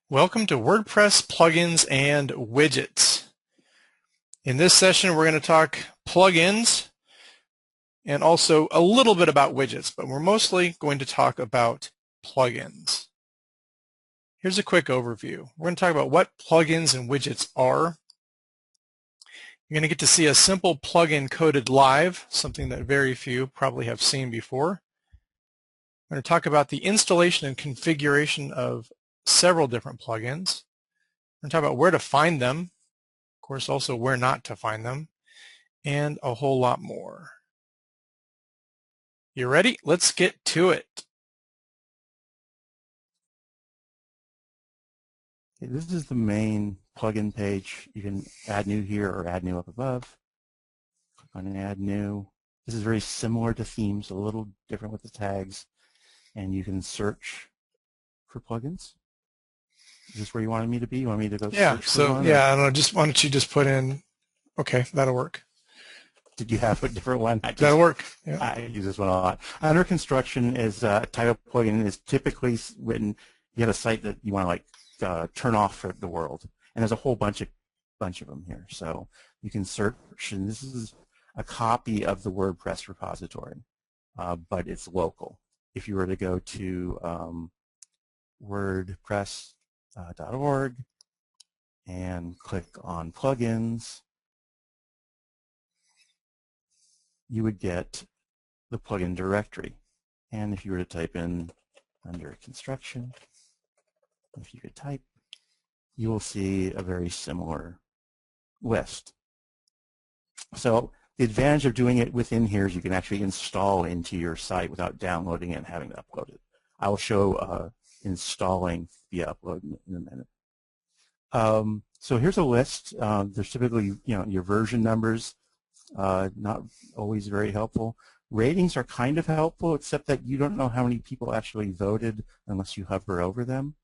Welcome to WordPress plugins and widgets. In this session, we're going to talk plugins and also a little bit about widgets, but we're mostly going to talk about plugins. Here's a quick overview. We're going to talk about what plugins and widgets are. You're going to get to see a simple plugin coded live, something that very few probably have seen before. We're going to talk about the installation and configuration of several different plugins. We're going to talk about where to find them, of course also where not to find them, and a whole lot more. You ready? Let's get to it. Okay, this is the main plugin page. You can add new here or add new up above. Click on add new. This is very similar to themes, a little different with the tags. And you can search for plugins. Is this where you wanted me to be? You want me to go Yeah, search for one? I don't know, why don't you just put in, okay, that'll work. Did you have a different one? That'll work. Yeah. I use this one a lot. Under construction is type of plugin is typically when you have a site that you want to turn off for the world, and there's a whole bunch of them here. So you can search, and this is a copy of the WordPress repository, but it's local. If you were to go to WordPress.org and click on plugins, you would get the plugin directory. And if you were to type in under construction, if you could type, you will see a very similar list. So the advantage of doing it within here is you can actually install into your site without downloading it and having to upload it. I will show installing via upload in a minute. So here's a list. There's typically, your version numbers. Not always very helpful. Ratings are kind of helpful, except that you don't know how many people actually voted unless you hover over them.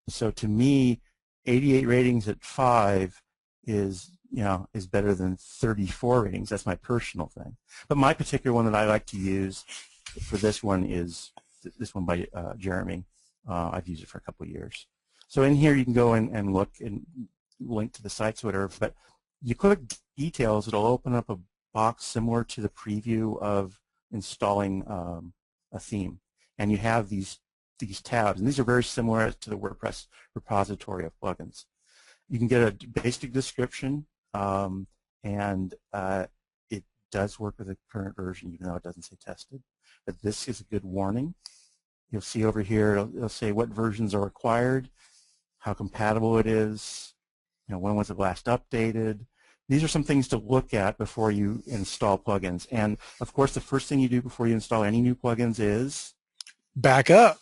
So to me, 88 ratings at 5 is better than 34 ratings. That's my personal thing. But my particular one that I like to use for this one is this one by Jeremy. I've used it for a couple of years. So in here you can go and look and link to the sites, whatever. But you click details, it'll open up a box similar to the preview of installing a theme, and you have these tabs, and these are very similar to the WordPress repository of plugins. You can get a basic description, and it does work with the current version, even though it doesn't say tested. But this is a good warning. You'll see over here, it'll say what versions are required, how compatible it is, when was it last updated. These are some things to look at before you install plugins. And of course, the first thing you do before you install any new plugins is Back up.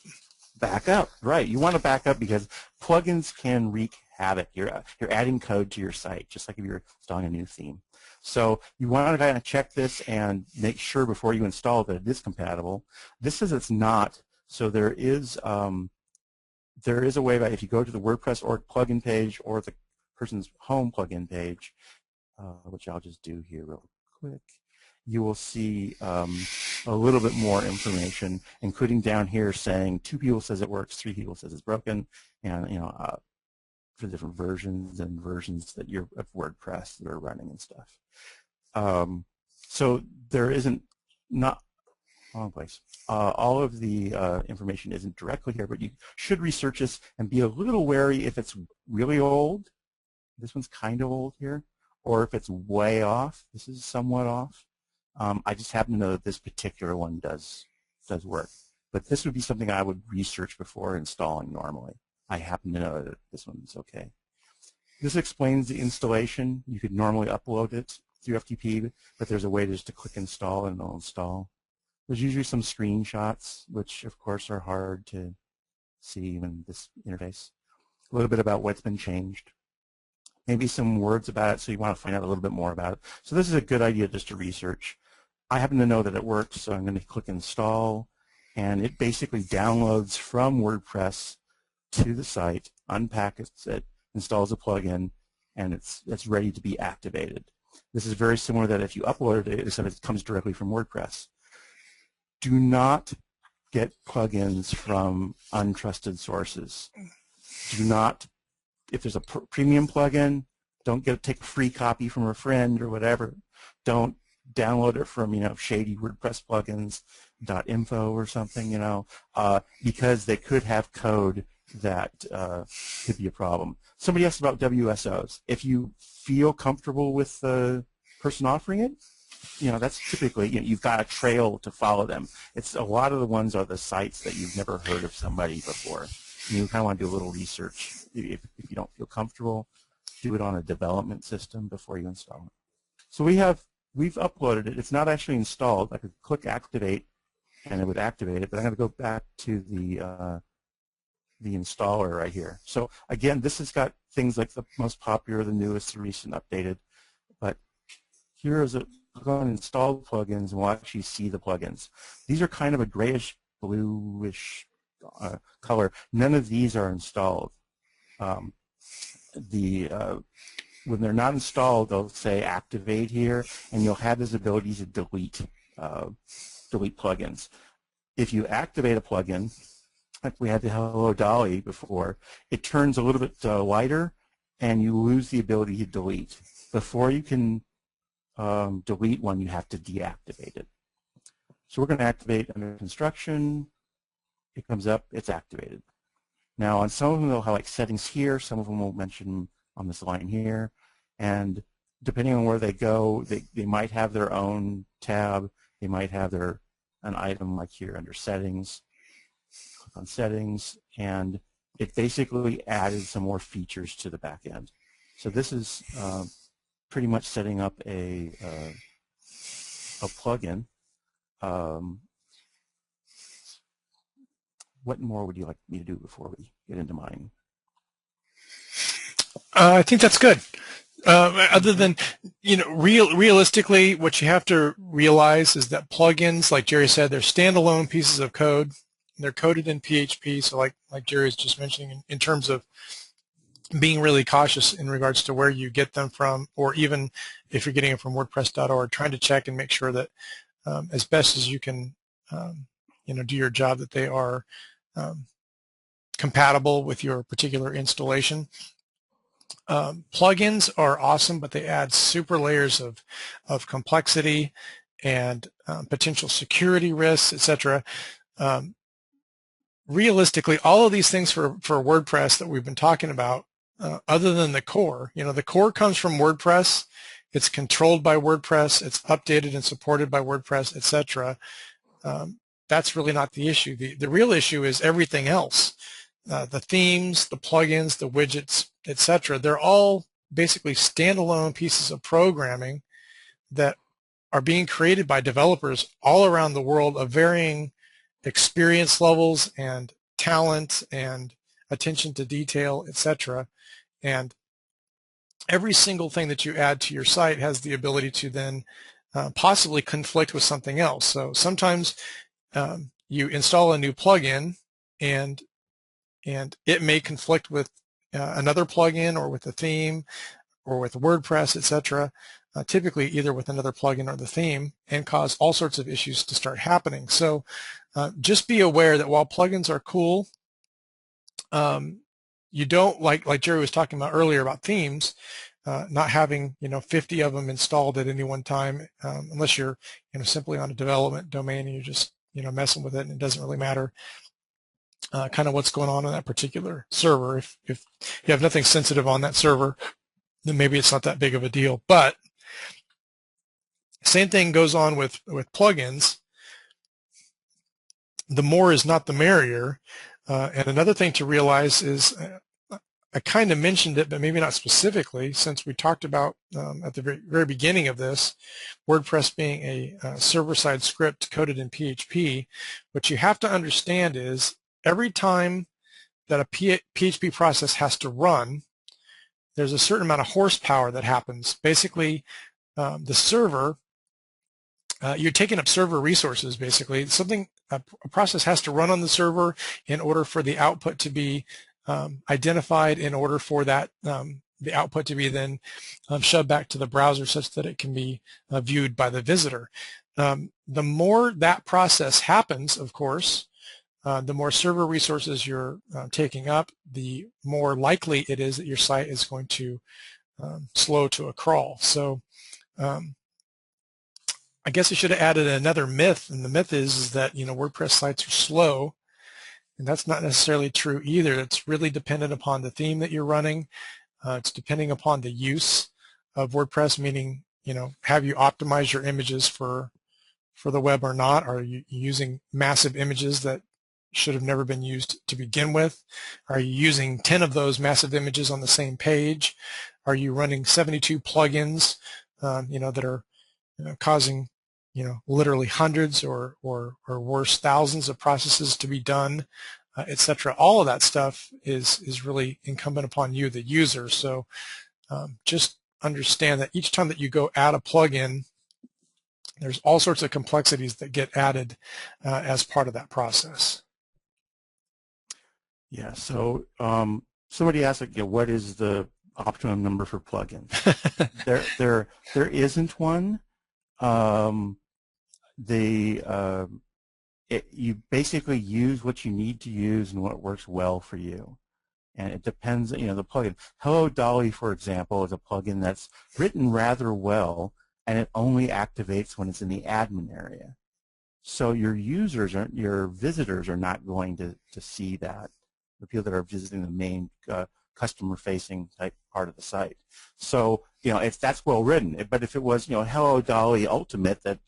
Back up, right. You want to back up because plugins can wreak havoc. You're adding code to your site, just like if you're installing a new theme. So you want to kind of check this and make sure before you install that it is compatible. This says it's not, so there is a way that if you go to the WordPress org plugin page or the person's home plugin page, which I'll just do here real quick, you will see a little bit more information, including down here saying 2 people says it works, 3 people says it's broken, and for different versions and versions that you're of WordPress that are running and stuff. So there isn't wrong place. All of the information isn't directly here, but you should research this and be a little wary if it's really old. This one's kind of old here. Or if it's way off. This is somewhat off. I just happen to know that this particular one does work. But this would be something I would research before installing normally. I happen to know that this one's okay. This explains the installation. You could normally upload it through FTP, but there's a way just to click install and it'll install. There's usually some screenshots, which of course are hard to see in this interface. A little bit about what's been changed. Maybe some words about it, so you want to find out a little bit more about it. So this is a good idea just to research. I happen to know that it works, so I'm going to click install, and it basically downloads from WordPress to the site, unpackets it, installs a plugin, and it's ready to be activated. This is very similar that if you upload it, except it comes directly from WordPress. Do not get plugins from untrusted sources. Do not, if there's a premium plugin, don't take a free copy from a friend or whatever. Don't download it from, shady WordPress plugins.info or something, because they could have code that could be a problem. Somebody asked about WSOs. If you feel comfortable with the person offering it, that's typically, you've got a trail to follow them. It's a lot of the ones are the sites that you've never heard of somebody before. You kind of want to do a little research. If you don't feel comfortable, do it on a development system before you install it. So we've uploaded it. It's not actually installed. I could click activate and it would activate it, but I'm going to go back to the installer right here. So again, this has got things like the most popular, the newest, the recent, updated. But here is a go and install the plugins, and we'll actually see the plugins. These are kind of a grayish, bluish color. None of these are installed. When they're not installed, they'll say activate here, and you'll have this ability to delete plugins. If you activate a plugin, like we had the Hello Dolly before, it turns a little bit lighter, and you lose the ability to delete. Before you can delete one, you have to deactivate it. So we're going to activate under construction. It comes up, it's activated. Now on some of them they'll have like settings here, some of them will mention on this line here, and depending on where they go, they might have their own tab, they might have an item like here under settings. Click on settings, and it basically added some more features to the back end. So this is pretty much setting up a plugin. What more would you like me to do before we get into mine? I think that's good. Other than, realistically, what you have to realize is that plugins, like Jerry said, they're standalone pieces of code. They're coded in PHP, so like Jerry was just mentioning, in terms of being really cautious in regards to where you get them from, or even if you're getting it from WordPress.org, trying to check and make sure that as best as you can, do your job, that they are compatible with your particular installation. Plugins are awesome, but they add super layers of complexity and potential security risks, etc. Realistically, all of these things for WordPress that we've been talking about, other than the core, the core comes from WordPress. It's controlled by WordPress. It's updated and supported by WordPress, etc. That's really not the issue. The real issue is everything else. The themes, the plugins, the widgets, etc. They're all basically standalone pieces of programming that are being created by developers all around the world of varying experience levels and talent and attention to detail, etc. And every single thing that you add to your site has the ability to then possibly conflict with something else. So sometimes you install a new plugin and it may conflict with another plugin or with a theme or with WordPress, etc. Typically either with another plugin or the theme, and cause all sorts of issues to start happening. So just be aware that while plugins are cool, you don't, like Jerry was talking about earlier about themes, not having 50 of them installed at any one time, unless you're simply on a development domain and you're just messing with it and it doesn't really matter kind of what's going on that particular server. If you have nothing sensitive on that server, then maybe it's not that big of a deal. But same thing goes on with plugins. The more is not the merrier. And another thing to realize is, I kind of mentioned it, but maybe not specifically, since we talked about at the very beginning of this, WordPress being a server-side script coded in PHP. What you have to understand is every time that a PHP process has to run, there's a certain amount of horsepower that happens. Basically, the server, you're taking up server resources, basically. A process has to run on the server in order for the output to be identified, in order for that the output to be then shoved back to the browser such that it can be viewed by the visitor. The more that process happens, of course, the more server resources you're taking up, the more likely it is that your site is going to slow to a crawl. So I guess I should have added another myth, and the myth is that WordPress sites are slow, and that's not necessarily true either. It's really dependent upon the theme that you're running. It's depending upon the use of WordPress, meaning have you optimized your images for the web or not? Are you using massive images that should have never been used to begin with? Are you using 10 of those massive images on the same page? Are you running 72 plugins that are causing literally hundreds or worse, thousands of processes to be done, etc. All of that stuff is really incumbent upon you, the user. So just understand that each time that you go add a plugin, there's all sorts of complexities that get added as part of that process. Yeah. So somebody asked, what is the optimum number for plugins? there isn't one. You basically use what you need to use and what works well for you. And it depends, the plugin. Hello Dolly, for example, is a plugin that's written rather well, and it only activates when it's in the admin area. So your visitors are not going to see that, the people that are visiting the main customer-facing type part of the site. So, if that's well written, but if it was, Hello Dolly Ultimate that,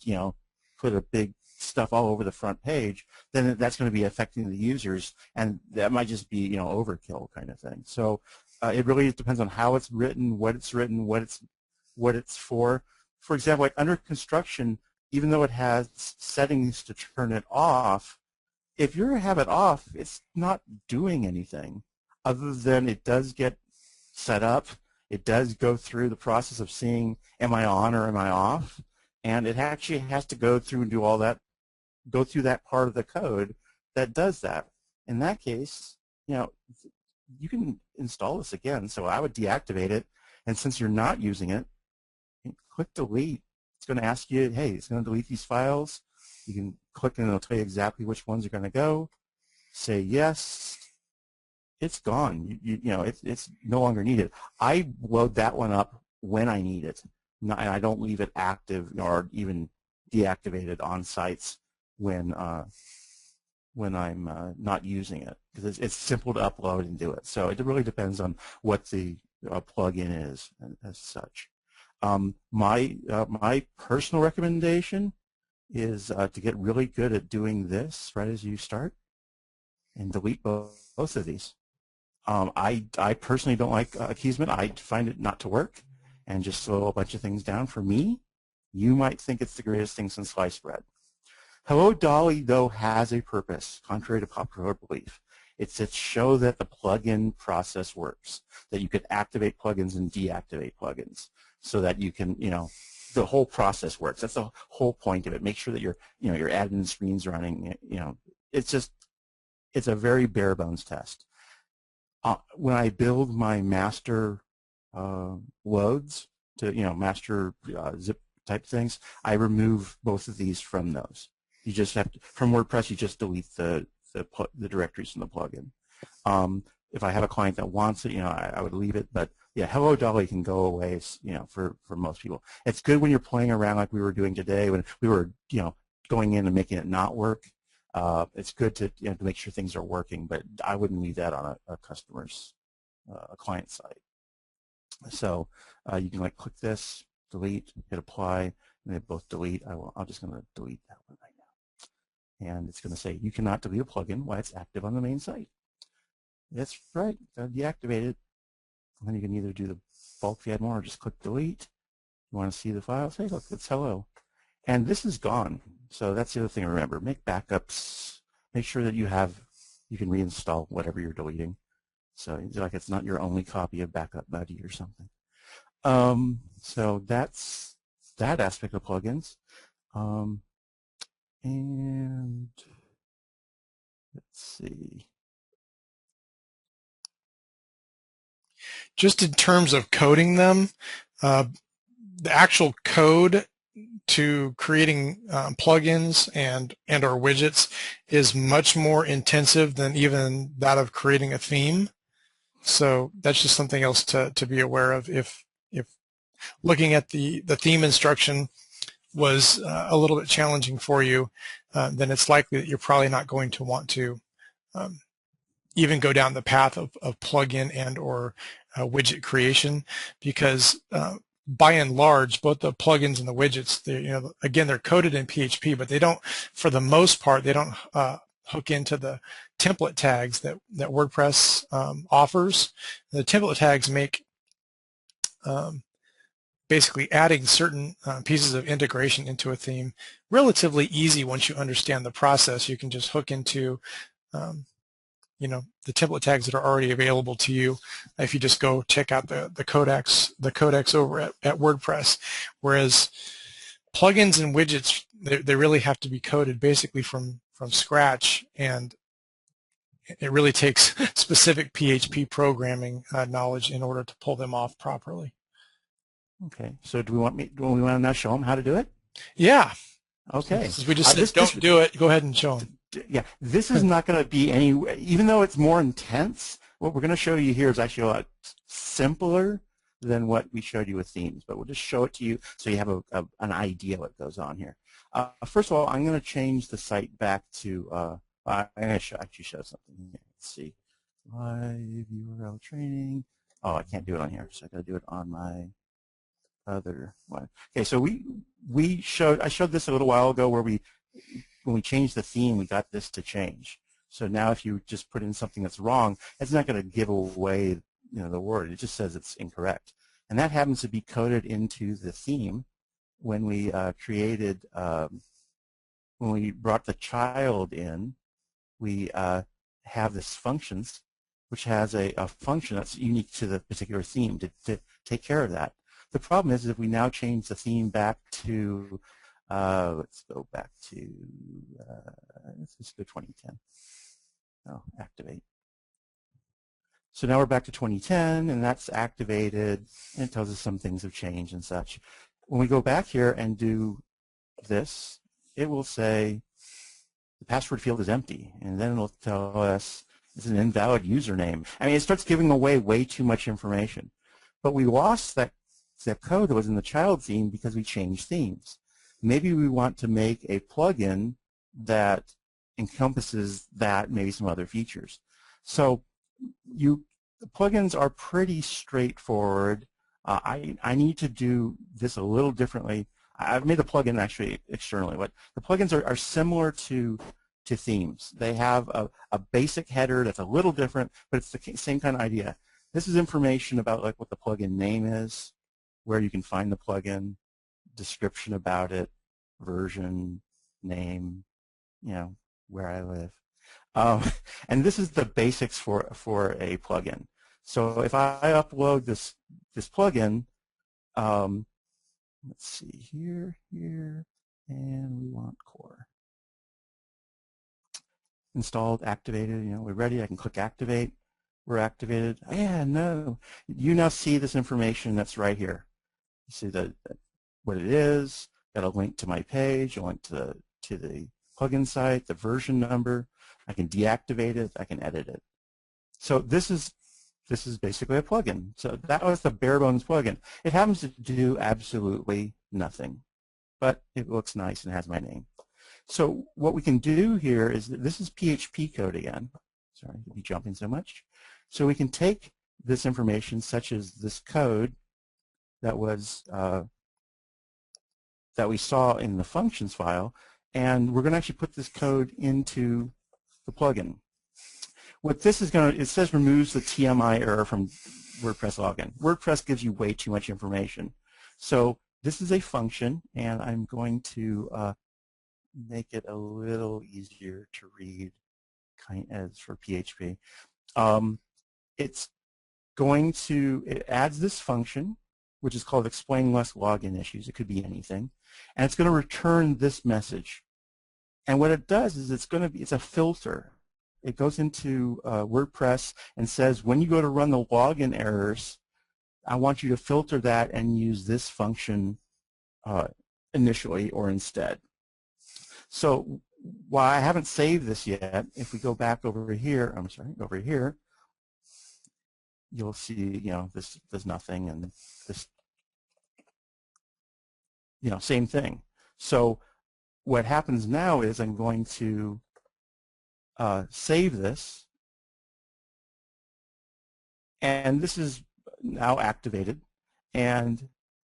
put a big stuff all over the front page, then that's going to be affecting the users, and that might just be, overkill kind of thing. So it really depends on how it's written, what it's for. For example, like under construction, even though it has settings to turn it off, if you have it off, it's not doing anything other than it does get set up. It does go through the process of seeing, am I on or am I off? And it actually has to go through and do all that, go through that part of the code that does that. In that case, you can install this again. So I would deactivate it. And since you're not using it, click delete. It's going to ask you, hey, it's going to delete these files. You can click and it'll tell you exactly which ones are going to go. Say yes. It's gone. It's no longer needed. I load that one up when I need it. And I don't leave it active or even deactivated on sites when I'm not using it, because it's simple to upload and do it. So it really depends on what the plugin is as such. My personal recommendation is to get really good at doing this right as you start and delete both of these. I personally don't like Keysman. I find it not to work and just slow a bunch of things down. For me, you might think it's the greatest thing since sliced bread. Hello Dolly, though, has a purpose, contrary to popular belief. It's to show that the plugin process works, that you could activate plugins and deactivate plugins so that you can, the whole process works. That's the whole point of it. Make sure that your admin screen's running. It's a very bare bones test. When I build my master loads to, master zip type things, I remove both of these from those. You just have to, from WordPress, you just delete the directories from the plugin. If I have a client that wants it, I would leave it. But yeah, Hello Dolly can go away, for most people. It's good when you're playing around like we were doing today, when we were, going in and making it not work. It's good to, to make sure things are working, but I wouldn't leave that on a customer's, a client site. So you can click this, delete, hit apply, and they both delete. I'm just going to delete that one right now. And it's going to say you cannot delete a plugin while it's active on the main site. That's right, deactivate it. And then you can either do the bulk if you had more, or just click delete. You want to see the file? Say, look, it's hello. And this is gone. So that's the other thing to remember. Make backups. Make sure that you can reinstall whatever you're deleting. So it's not your only copy of Backup Buddy or something. So that's that aspect of plugins. And let's see. Just in terms of coding them, the actual code to creating plugins and or widgets is much more intensive than even that of creating a theme. So that's just something else to be aware of. If looking at the theme instruction was a little bit challenging for you, then it's likely that you're probably not going to want to even go down the path of plugin and or widget creation, because by and large, both the plugins and the widgets, again, they're coded in PHP, but they don't, for the most part, they don't hook into the template tags that WordPress offers. The template tags make basically adding certain pieces of integration into a theme relatively easy once you understand the process. You can just hook into the template tags that are already available to you if you just go check out the codex over at WordPress. Whereas plugins and widgets, they really have to be coded basically from scratch, and it really takes specific PHP programming knowledge in order to pull them off properly. Okay, so do we want to now show them how to do it? Yeah. Okay. Since we just said don't do it, go ahead and show them. Yeah, this is not going to be even though it's more intense, what we're going to show you here is actually a lot simpler than what we showed you with themes, but we'll just show it to you so you have an idea what goes on here. First of all, I'm going to change the site back to, I'm going to actually show something here. Let's see. Live URL training. Oh, I can't do it on here, so I got to do it on my other one. Okay, so I showed this a little while ago where when we changed the theme, we got this to change. So now if you just put in something that's wrong, it's not going to give away the word. It just says it's incorrect. And that happens to be coded into the theme when we when we brought the child in, we have this functions, which has a function that's unique to the particular theme to take care of that. The problem is if we now change the theme back to let's go back to, let's just go 2010. Oh, activate. So now we're back to 2010, and that's activated, and it tells us some things have changed and such. When we go back here and do this, it will say the password field is empty, and then it'll tell us it's an invalid username. I mean, it starts giving away way too much information. But we lost that code that was in the child theme because we changed themes. Maybe we want to make a plugin that encompasses that, maybe some other features. So the plugins are pretty straightforward. I need to do this a little differently. I've made the plugin actually externally, but the plugins are similar to themes. They have a basic header that's a little different, but it's the same kind of idea. This is information about like what the plugin name is, where you can find the plugin, description about it, version, name, where I live. And this is the basics for a plugin. So if I upload this plugin, let's see here, and we want core. Installed, activated, we're ready. I can click activate. We're activated. Yeah, no. You now see this information that's right here. You see what it is, got a link to my page, a link to the plugin site, the version number. I can deactivate it, I can edit it. So this is basically a plugin. So that was the bare bones plugin. It happens to do absolutely nothing, but it looks nice and has my name. So what we can do here is this is PHP code again. Sorry to be jumping so much. So we can take this information, such as this code that was that we saw in the functions file, and we're going to actually put this code into the plugin. What this is going to, it says removes the TMI error from WordPress login. WordPress gives you way too much information. So this is a function, and I'm going to make it a little easier to read as for PHP. It adds this function, which is called explain less login issues. It could be anything. And it's going to return this message. And what it does is it's a filter. It goes into WordPress and says, when you go to run the login errors, I want you to filter that and use this function initially or instead. So while I haven't saved this yet, if we go back over here, I'm sorry, over here, you'll see, this does nothing, and this, same thing. So what happens now is I'm going to save this, and this is now activated. And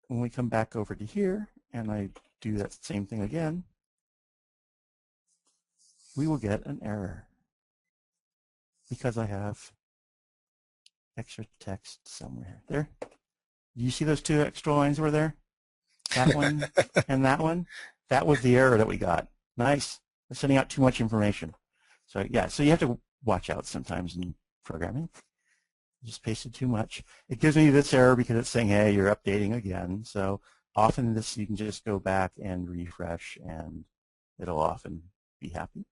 when we come back over to here, and I do that same thing again, we will get an error because I have extra text somewhere. There. Do you see those two extra lines over there? That one and that one? That was the error that we got. Nice. We're sending out too much information. So yeah, so you have to watch out sometimes in programming. You just pasted too much. It gives me this error because it's saying, hey, you're updating again. So often this, you can just go back and refresh, and it'll often be happy.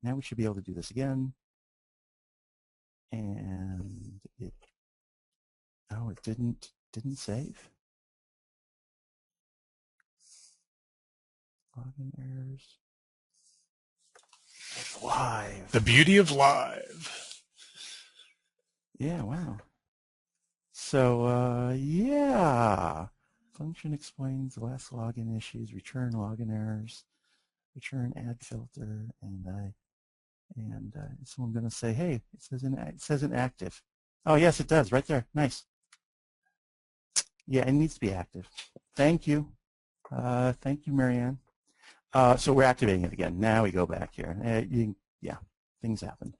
Now we should be able to do this again. And it didn't save. Login errors. Live. The beauty of live. Yeah, wow. So, yeah. Function explains the last login issues, return login errors, return add filter, and so I'm going to say, hey, it says inactive. Oh, yes, it does, right there. Nice. Yeah, it needs to be active. Thank you. Thank you, Marianne. So we're activating it again. Now we go back here. Yeah, things happen.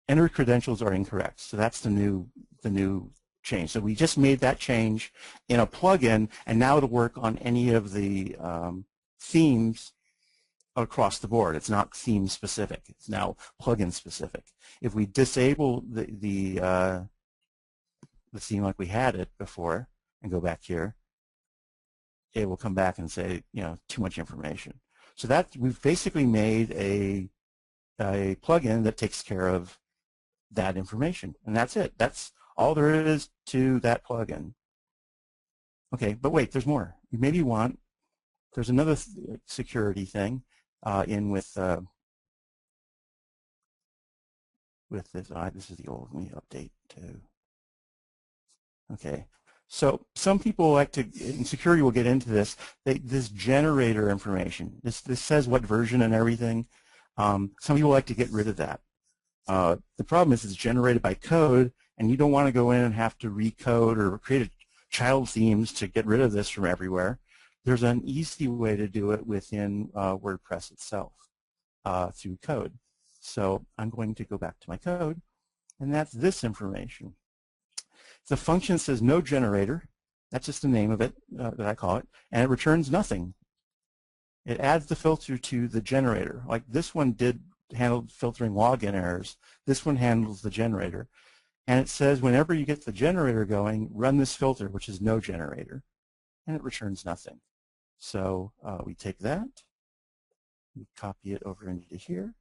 Enter credentials are incorrect. So that's the new change. So we just made that change in a plugin, and now it'll work on any of the themes across the board. It's not theme specific. It's now plugin specific. If we disable the theme like we had it before and go back here, it will come back and say, too much information. So that we've basically made a plugin that takes care of that information, and that's it. That's all there is to that plugin. Okay, but wait, there's more. Maybe you want, there's another security thing in with this. This is the old. Let me update to. Okay, so some people like to, in security we'll get into this, this generator information. This says what version and everything. Some people like to get rid of that. The problem is it's generated by code, and you don't want to go in and have to recode or create child themes to get rid of this from everywhere. There's an easy way to do it within WordPress itself through code. So I'm going to go back to my code, and that's this information. The function says no generator. That's just the name of it that I call it, and it returns nothing. It adds the filter to the generator. Like this one did handle filtering login errors. This one handles the generator. And it says whenever you get the generator going, run this filter, which is no generator, and it returns nothing. So we take that, we copy it over into here,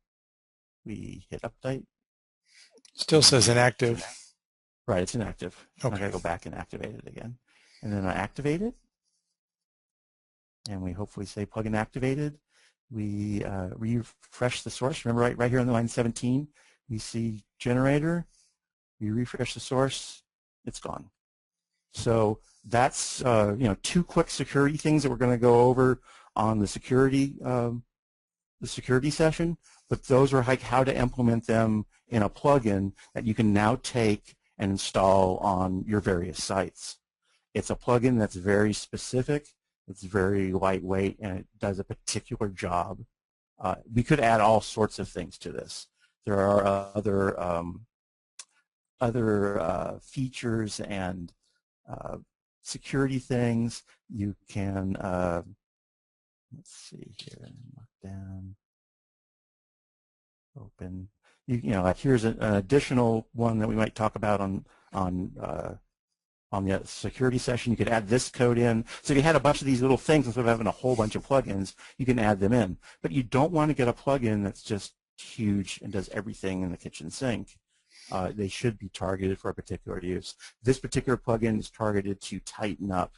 we hit update. Still says inactive. Right, it's inactive. Okay. I gotta go back and activate it again. And then I activate it, and we hopefully say plugin activated. We refresh the source. Remember right here on the line 17, we see generator. We refresh the source, it's gone. So that's two quick security things that we're going to go over on the security session. But those are like how to implement them in a plugin that you can now take and install on your various sites. It's a plugin that's very specific. It's very lightweight, and it does a particular job. We could add all sorts of things to this. There are other features and security things. You can, let's see here, mark down, open. Like here's an additional one that we might talk about on the security session. You could add this code in. So if you had a bunch of these little things, instead of having a whole bunch of plugins, you can add them in. But you don't want to get a plugin that's just huge and does everything in the kitchen sink. They should be targeted for a particular use. This particular plugin is targeted to tighten up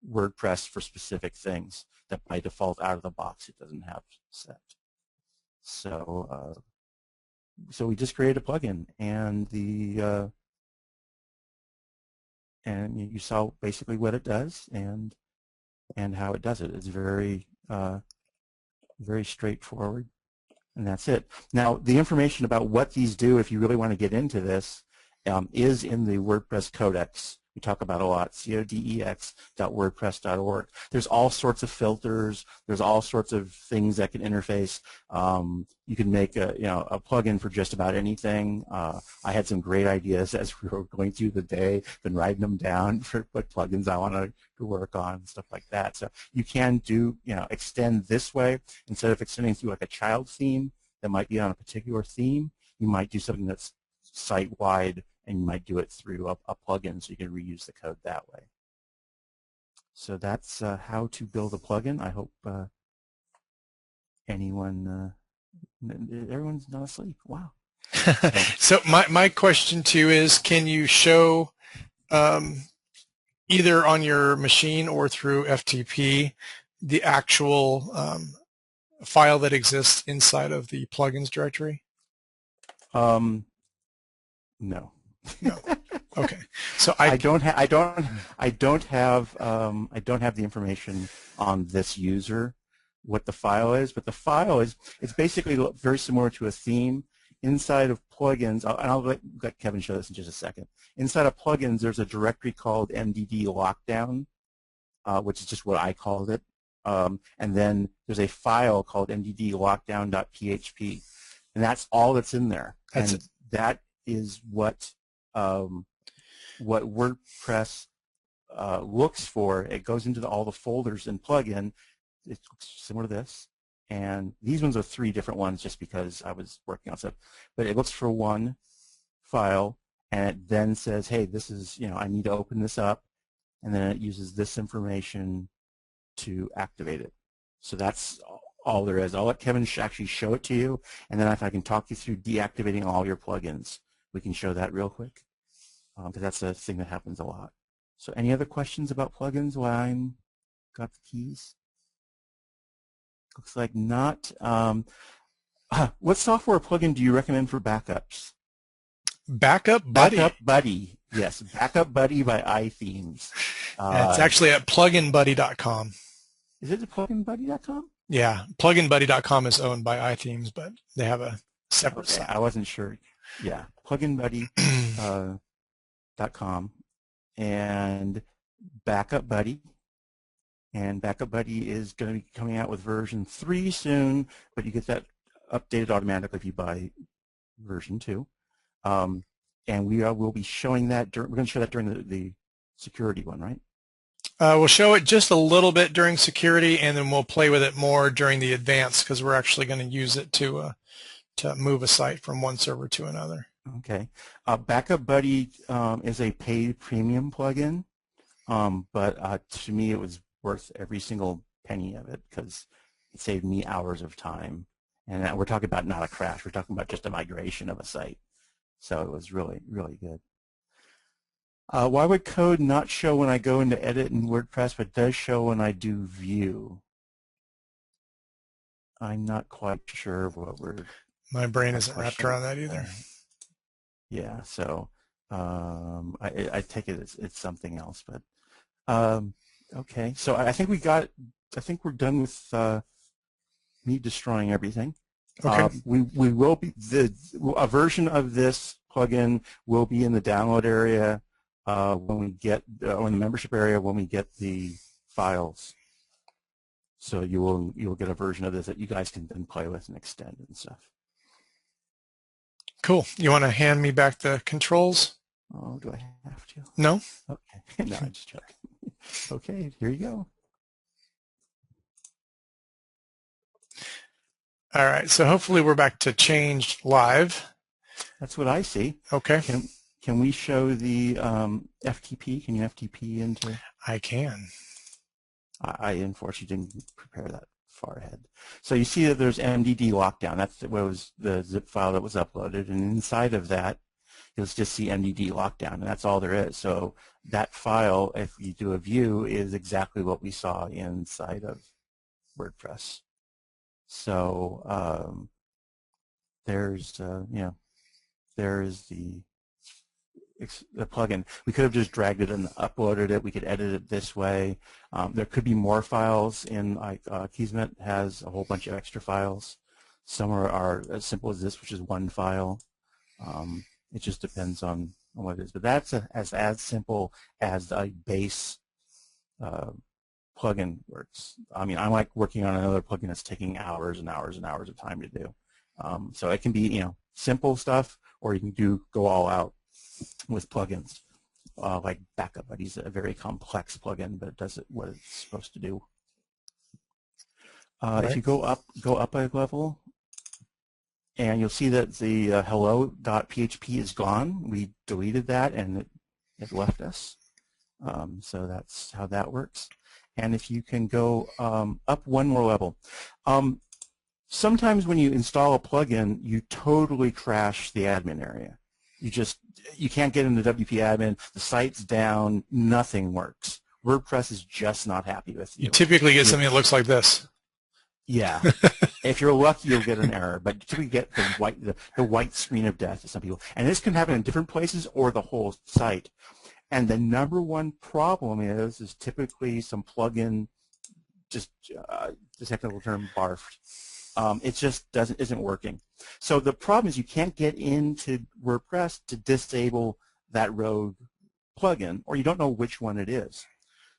WordPress for specific things that by default out of the box it doesn't have set. So so we just created a plugin, and and you saw basically what it does and how it does it. It's very very straightforward, and that's it. Now the information about what these do, if you really want to get into this, is in the WordPress Codex. We talk about a lot, codex.wordpress.org. There's all sorts of filters. There's all sorts of things that can interface. You can make a plugin for just about anything. I had some great ideas as we were going through the day, been writing them down for what plugins I want to work on and stuff like that. So you can do, extend this way. Instead of extending through like a child theme that might be on a particular theme, you might do something that's site-wide, and you might do it through a plugin so you can reuse the code that way. So that's how to build a plugin. I hope everyone's not asleep. Wow. So my question to you is, can you show either on your machine or through FTP the actual file that exists inside of the plugins directory? No. No. Okay. So I don't have the information on this user what the file is, but the file it's basically very similar to a theme. Inside of plugins, and I'll let Kevin show this in just a second. Inside of plugins, there's a directory called MDD Lockdown, which is just what I called it, and then there's a file called mddlockdown.php, and that's all that's in there. That is what WordPress looks for. It goes into all the folders in plugin. It's similar to this, and these ones are 3 different ones just because I was working on stuff. But it looks for one file, and it then says, hey, this is, I need to open this up, and then it uses this information to activate it. So that's all there is. I'll let Kevin actually show it to you, and then if I can talk you through deactivating all your plugins, we can show that real quick, because that's a thing that happens a lot. So any other questions about plugins while I'm got the keys? Looks like not. What software plugin do you recommend for backups? Backup Buddy. Backup Buddy. Yes, Backup Buddy by iThemes. It's actually at pluginbuddy.com. Is it at pluginbuddy.com? Yeah, pluginbuddy.com is owned by iThemes, but they have a separate site. I wasn't sure. Yeah, pluginbuddy.com and Backup Buddy. And Backup Buddy is going to be coming out with version 3 soon, but you get that updated automatically if you buy version 2. And we will be showing that. We're going to show that during the security one, right? We'll show it just a little bit during security, and then we'll play with it more during the advanced, because we're actually going to use it to move a site from one server to another. Okay. Backup Buddy is a paid premium plugin, but to me it was worth every single penny of it because it saved me hours of time. And we're talking about not a crash. We're talking about just a migration of a site. So it was really, really good. Why would code not show when I go into edit in WordPress, but does show when I do view? I'm not quite sure what we're... My brain isn't wrapped around that either. Yeah, so I take it it's something else, but okay. So I think we're done with me destroying everything. Okay. We will be a version of this plugin will be in the download area when we get or in the membership area when we get the files. So you will get a version of this that you guys can then play with and extend and stuff. Cool. You want to hand me back the controls? Oh, do I have to? No. Okay. No, I'm just joking. Okay, here you go. All right. So hopefully we're back to changed live. That's what I see. Okay. Can we show the FTP? Can you FTP into? I can. I unfortunately didn't prepare that far ahead. So you see that there's MDD lockdown. That's what was the zip file that was uploaded, and inside of that, you'll just see MDD lockdown, and that's all there is. So that file, if you do a view, is exactly what we saw inside of WordPress. So there's there's the plugin. We could have just dragged it and uploaded it. We could edit it this way. There could be more files in, like Kismet has a whole bunch of extra files. Some are as simple as this, which is one file. It just depends on what it is. But that's as simple as a base plugin works. I mean, I'm like working on another plugin that's taking hours and hours and hours of time to do. So it can be, simple stuff, or you can go all out with plugins. Like Backup Buddy is a very complex plugin, but it does what it's supposed to do. Right. If you go up a level, and you'll see that the hello.php is gone. We deleted that, and it left us. So that's how that works. And if you can go up one more level. Sometimes when you install a plugin, you totally crash the admin area. You can't get into WP admin, the site's down, nothing works. WordPress is just not happy with you. You typically get something that looks like this. Yeah. If you're lucky, you'll get an error, but you typically get the white screen of death to some people. And this can happen in different places or the whole site. And the number one problem is typically some plugin, just the technical term, barfed. It just isn't working. So the problem is you can't get into WordPress to disable that rogue plugin, or you don't know which one it is.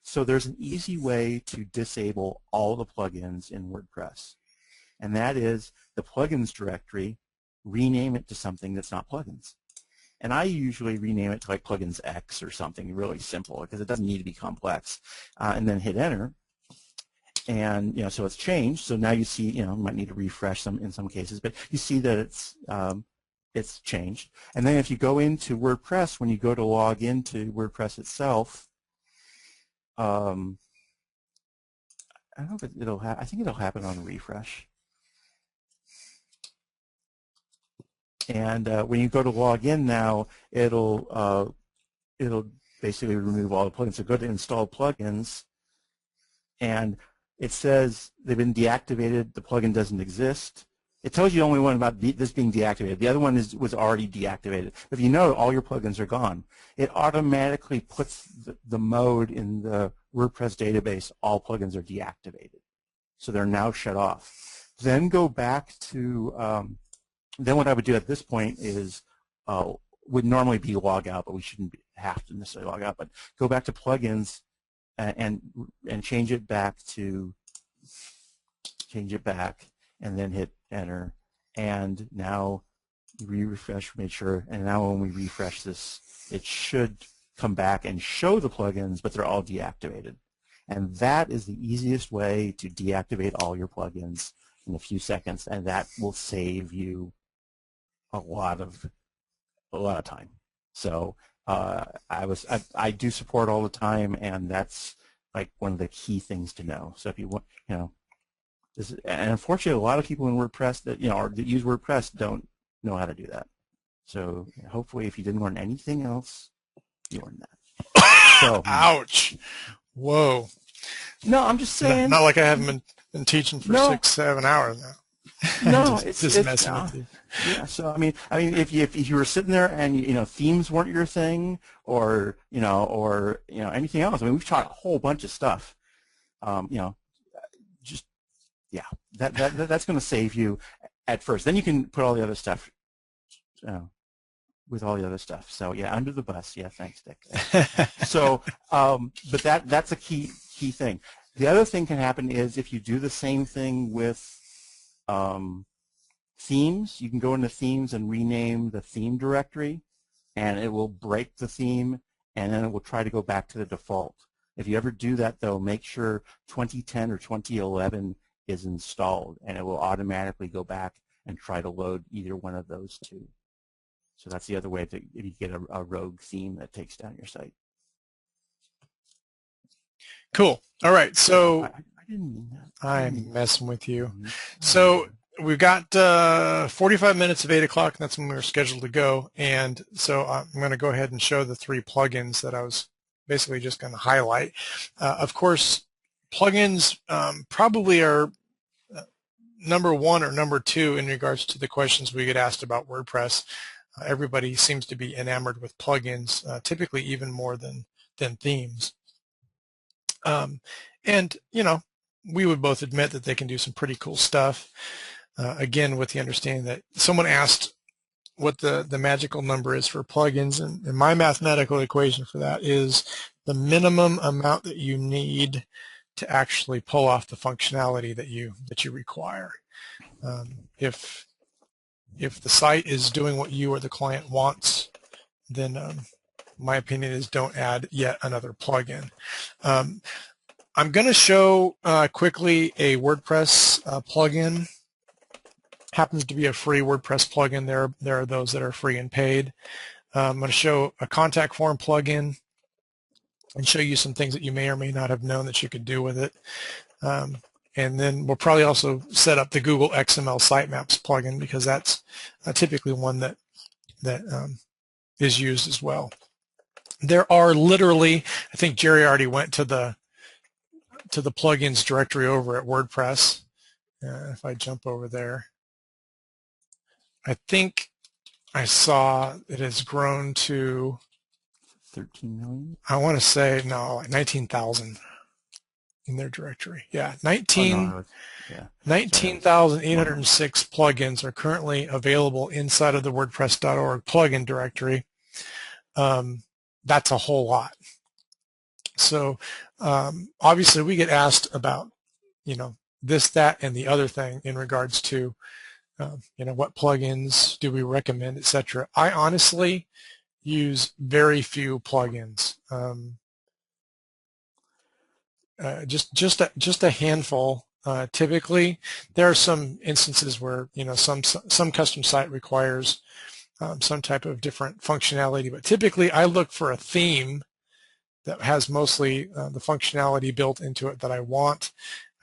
So there's an easy way to disable all the plugins in WordPress, and that is the plugins directory, rename it to something that's not plugins. And I usually rename it to like plugins X or something really simple because it doesn't need to be complex, and then hit enter. And so it's changed. So now you see, you might need to refresh in some cases, but you see that it's changed. And then if you go into WordPress, when you go to log into WordPress itself, I don't know if I think it'll happen on refresh. And when you go to log in now, it'll basically remove all the plugins. So go to install plugins, and it says they've been deactivated, the plugin doesn't exist. It tells you only one about this being deactivated. The other one was already deactivated. If you know all your plugins are gone, it automatically puts the mode in the WordPress database, all plugins are deactivated. So they're now shut off. Then go back to, then what I would do at this point is, would normally be log out, but we shouldn't have to necessarily log out, but go back to plugins, and change it back, and then hit enter, and now refresh, make sure, and now when we refresh this, it should come back and show the plugins, but they're all deactivated. And that is the easiest way to deactivate all your plugins in a few seconds, and that will save you a lot of time. So I do support all the time, and that's like one of the key things to know. So if you want, and unfortunately, a lot of people in WordPress that that use WordPress don't know how to do that. So hopefully, if you didn't learn anything else, you learned that. So, ouch! Whoa! No, I'm just saying. Not like I haven't been teaching for 6-7 hours now. No, just messing with you. Yeah, so I mean, if you were sitting there and themes weren't your thing, or anything else. I mean, we've taught a whole bunch of stuff. Just yeah, that's going to save you at first. Then you can put all the other stuff with all the other stuff. So yeah, under the bus. Yeah, thanks, Dick. So, but that's a key thing. The other thing can happen is if you do the same thing with themes, you can go into themes and rename the theme directory, and it will break the theme, and then it will try to go back to the default. If you ever do that, though, make sure 2010 or 2011 is installed, and it will automatically go back and try to load either one of those two. So that's the other way if you get a rogue theme that takes down your site. Cool. All right. So I didn't mean that. I'm messing with you. So we've got 45 minutes of 8 o'clock, and that's when we were scheduled to go. And so I'm going to go ahead and show the 3 plugins that I was basically just going to highlight. Of course, plugins probably are number 1 or number 2 in regards to the questions we get asked about WordPress. Everybody seems to be enamored with plugins, typically even more than themes. And, you know, we would both admit that they can do some pretty cool stuff. Again, with the understanding that someone asked what the magical number is for plugins, and my mathematical equation for that is the minimum amount that you need to actually pull off the functionality that you require. If the site is doing what you or the client wants, then my opinion is don't add yet another plugin. I'm going to show quickly a WordPress plugin. Happens to be a free WordPress plugin. There are those that are free and paid. I'm going to show a contact form plugin and show you some things that you may or may not have known that you could do with it. And then we'll probably also set up the Google XML Sitemaps plugin, because that's typically one that is used as well. There are literally, I think Jerry already went to the plugins directory over at WordPress. If I jump over there, I think I saw it has grown to 13 million? I want to say, no, like 19,000 in their directory. Yeah, Oh, no, yeah. 19,806 plugins are currently available inside of the WordPress.org plugin directory. That's a whole lot. So obviously we get asked about, you know, this, that, and the other thing in regards to, you know, what plugins do we recommend, etc. I honestly use very few plugins. Just a handful. Typically, there are some instances where, you know, some custom site requires some type of different functionality, but typically I look for a theme that has mostly the functionality built into it that I want.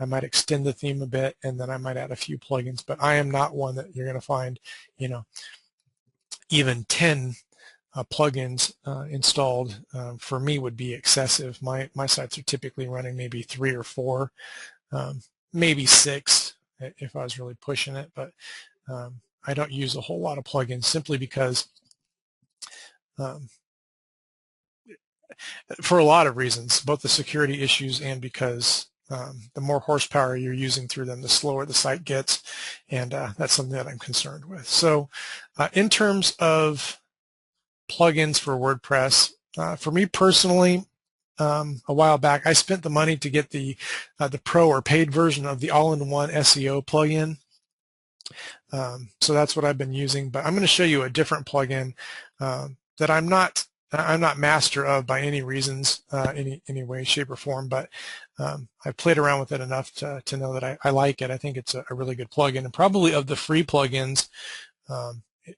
I might extend the theme a bit, and then I might add a few plugins, but I am not one that you're going to find, you know, even 10 plugins installed. For me would be excessive. My sites are typically running maybe 3 or 4, maybe 6 if I was really pushing it, but I don't use a whole lot of plugins simply because for a lot of reasons, both the security issues and because the more horsepower you're using through them, the slower the site gets, and that's something that I'm concerned with. So in terms of plugins for WordPress, for me personally, a while back, I spent the money to get the pro or paid version of the all-in-one SEO plugin. So that's what I've been using, but I'm going to show you a different plugin that I'm not master of by any reasons, any way, shape, or form, but I've played around with it enough to know that I like it. I think it's a really good plugin, and probably of the free plugins,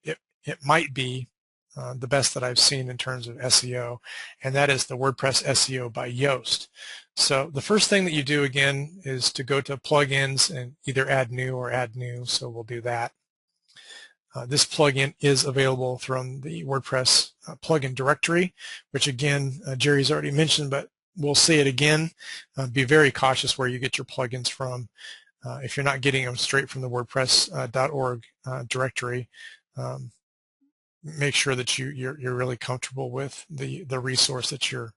it might be the best that I've seen in terms of SEO, and that is the WordPress SEO by Yoast. So the first thing that you do, again, is to go to plugins and either add new or add new, so we'll do that. This plugin is available from the WordPress plugin directory, which again, Jerry's already mentioned, but we'll say it again. Be very cautious where you get your plugins from. If you're not getting them straight from the WordPress.org directory, make sure that you're really comfortable with the resource that you're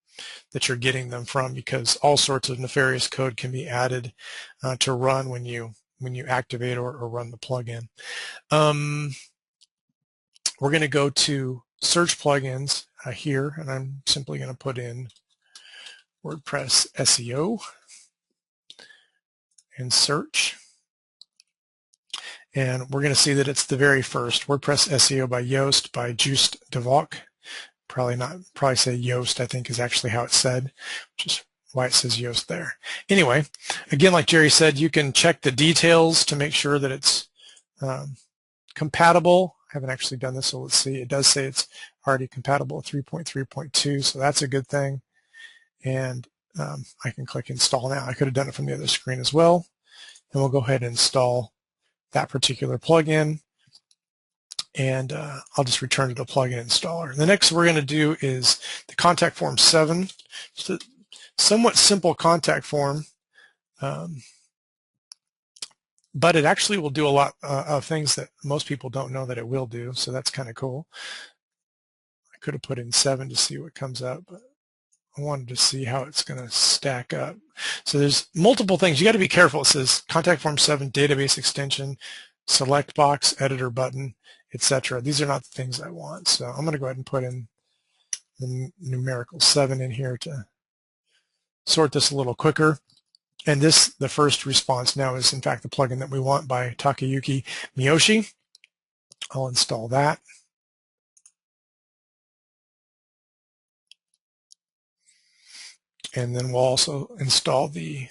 getting them from, because all sorts of nefarious code can be added to run when you activate or run the plugin. We're going to go to search plugins here, and I'm simply going to put in WordPress SEO and search. And we're going to see that it's the very first, WordPress SEO by Yoast by Joost de Valk. Probably say Yoast, I think is actually how it's said, which is why it says Yoast there. Anyway, again, like Jerry said, you can check the details to make sure that it's compatible. I haven't actually done this, so let's see. It does say it's already compatible with 3.3.2, so that's a good thing. And I can click install now. I could have done it from the other screen as well. And we'll go ahead and install that particular plugin. And I'll just return to the plugin installer. The next we're going to do is the contact form 7. It's a somewhat simple contact form, but it actually will do a lot of things that most people don't know that it will do, so that's kind of cool. I could have put in 7 to see what comes up, but I wanted to see how it's going to stack up. So there's multiple things. You got to be careful. It says contact form 7, database extension, select box, editor button, etc. These are not the things I want. So I'm going to go ahead and put in the numerical 7 in here to sort this a little quicker. And this, the first response now, is in fact the plugin that we want by Takayuki Miyoshi. I'll install that. And then we'll also install the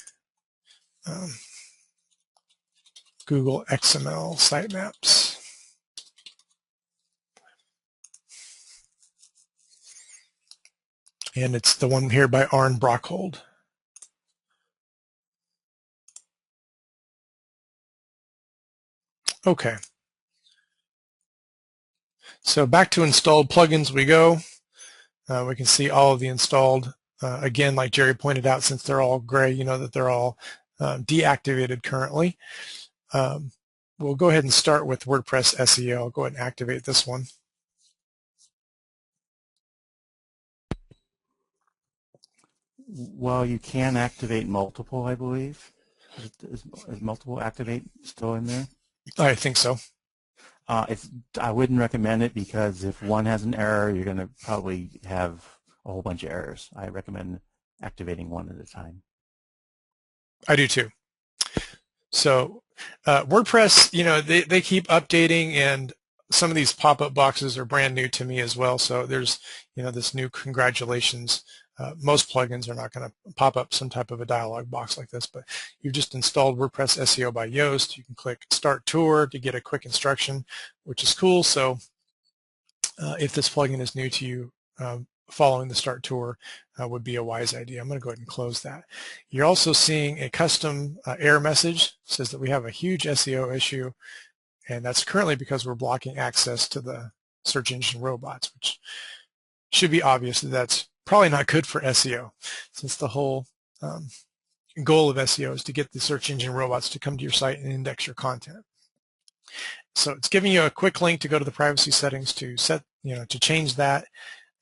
Google XML sitemaps. And it's the one here by Arne Brockhold. Okay. So back to installed plugins we go. We can see all of the installed. Again, like Jerry pointed out, since they're all gray, you know that they're all deactivated currently. We'll go ahead and start with WordPress SEO. I'll go ahead and activate this one. Well, you can activate multiple, I believe. Is multiple activate still in there? I think so. I wouldn't recommend it, because if one has an error, you're going to probably have a whole bunch of errors. I recommend activating one at a time. I do too. So WordPress, you know, they keep updating, and some of these pop-up boxes are brand new to me as well. So there's, you know, this new congratulations. Most plugins are not going to pop up some type of a dialog box like this, but you've just installed WordPress SEO by Yoast. You can click Start Tour to get a quick instruction, which is cool. So if this plugin is new to you, following the Start Tour would be a wise idea. I'm going to go ahead and close that. You're also seeing a custom error message. It says that we have a huge SEO issue, and that's currently because we're blocking access to the search engine robots, which should be obvious that that's probably not good for SEO, since the whole goal of SEO is to get the search engine robots to come to your site and index your content. So it's giving you a quick link to go to the privacy settings to set, you know, to change that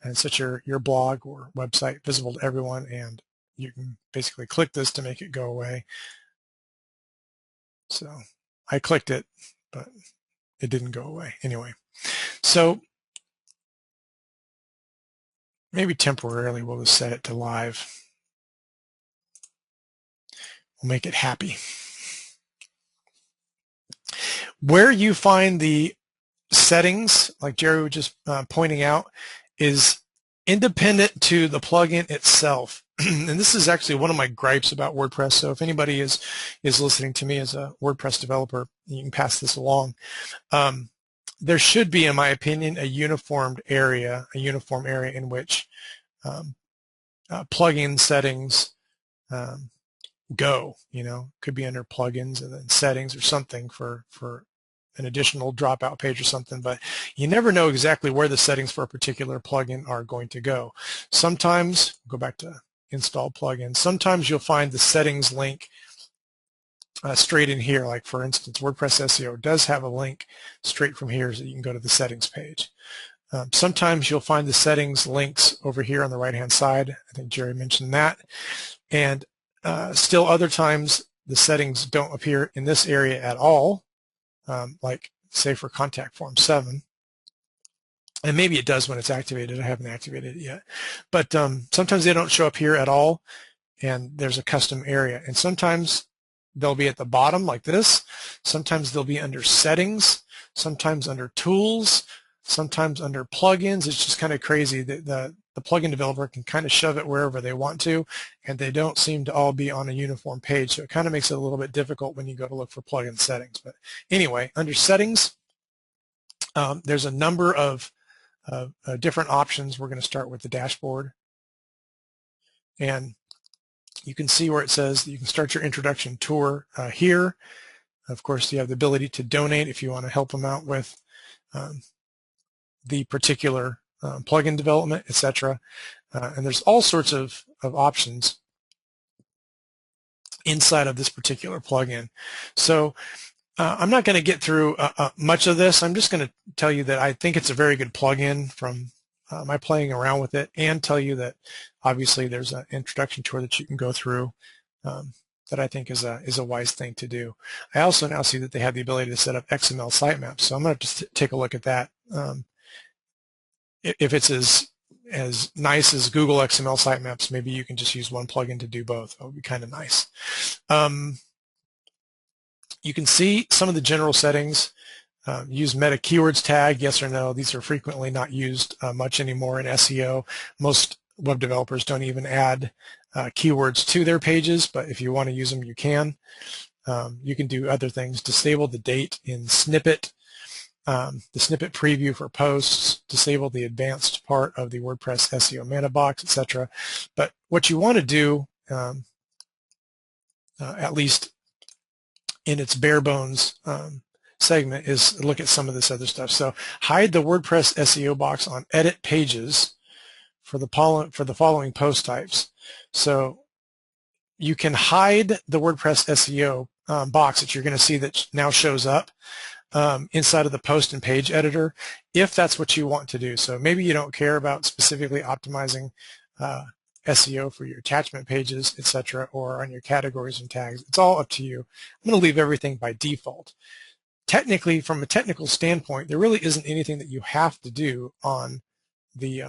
and set your blog or website visible to everyone, and you can basically click this to make it go away. So I clicked it, but it didn't go away anyway. So maybe temporarily we'll just set it to live. We'll make it happy. Where you find the settings, like Jerry was just pointing out, is independent to the plugin itself. And this is actually one of my gripes about WordPress. So if anybody is listening to me as a WordPress developer, you can pass this along. There should be, in my opinion, a uniform area in which plugin settings go. You know, could be under plugins and then settings or something for an additional dropout page or something, but you never know exactly where the settings for a particular plugin are going to go. Sometimes, go back to install plugins, sometimes you'll find the settings link straight in here. Like for instance, WordPress SEO does have a link straight from here so you can go to the settings page. Sometimes you'll find the settings links over here on the right-hand side. I think Jerry mentioned that. And still other times the settings don't appear in this area at all. Like say for contact form 7, and maybe it does when it's activated. I haven't activated it yet, but sometimes they don't show up here at all, and there's a custom area, and sometimes they'll be at the bottom like this, sometimes they'll be under settings, sometimes under tools, sometimes under plugins. It's just kind of crazy that the plugin developer can kind of shove it wherever they want to, and they don't seem to all be on a uniform page, so it kind of makes it a little bit difficult when you go to look for plugin settings. But anyway, under settings, there's a number of different options. We're going to start with the dashboard, and you can see where it says that you can start your introduction tour here. Of course, you have the ability to donate if you want to help them out with the particular plugin development, etc. And there's all sorts of options inside of this particular plugin. So I'm not going to get through much of this. I'm just going to tell you that I think it's a very good plugin from my playing around with it, and tell you that obviously there's an introduction tour that you can go through that I think is a wise thing to do. I also now see that they have the ability to set up XML sitemaps, so I'm going to have to take a look at that. If it's as nice as Google XML sitemaps, maybe you can just use one plugin to do both. That would be kind of nice. You can see some of the general settings. Use meta keywords tag, yes or no. These are frequently not used much anymore in SEO. Most web developers don't even add keywords to their pages, but if you want to use them, you can. You can do other things. Disable the date in snippet, the snippet preview for posts, disable the advanced part of the WordPress SEO mana box, etc. But what you want to do, at least in its bare bones segment, is look at some of this other stuff. So hide the WordPress SEO box on edit pages for the following post types. So you can hide the WordPress SEO box that you're going to see that now shows up inside of the post and page editor, if that's what you want to do. So maybe you don't care about specifically optimizing SEO for your attachment pages, etc., or on your categories and tags. It's all up to you. I'm going to leave everything by default. Technically, from a technical standpoint, there really isn't anything that you have to do on the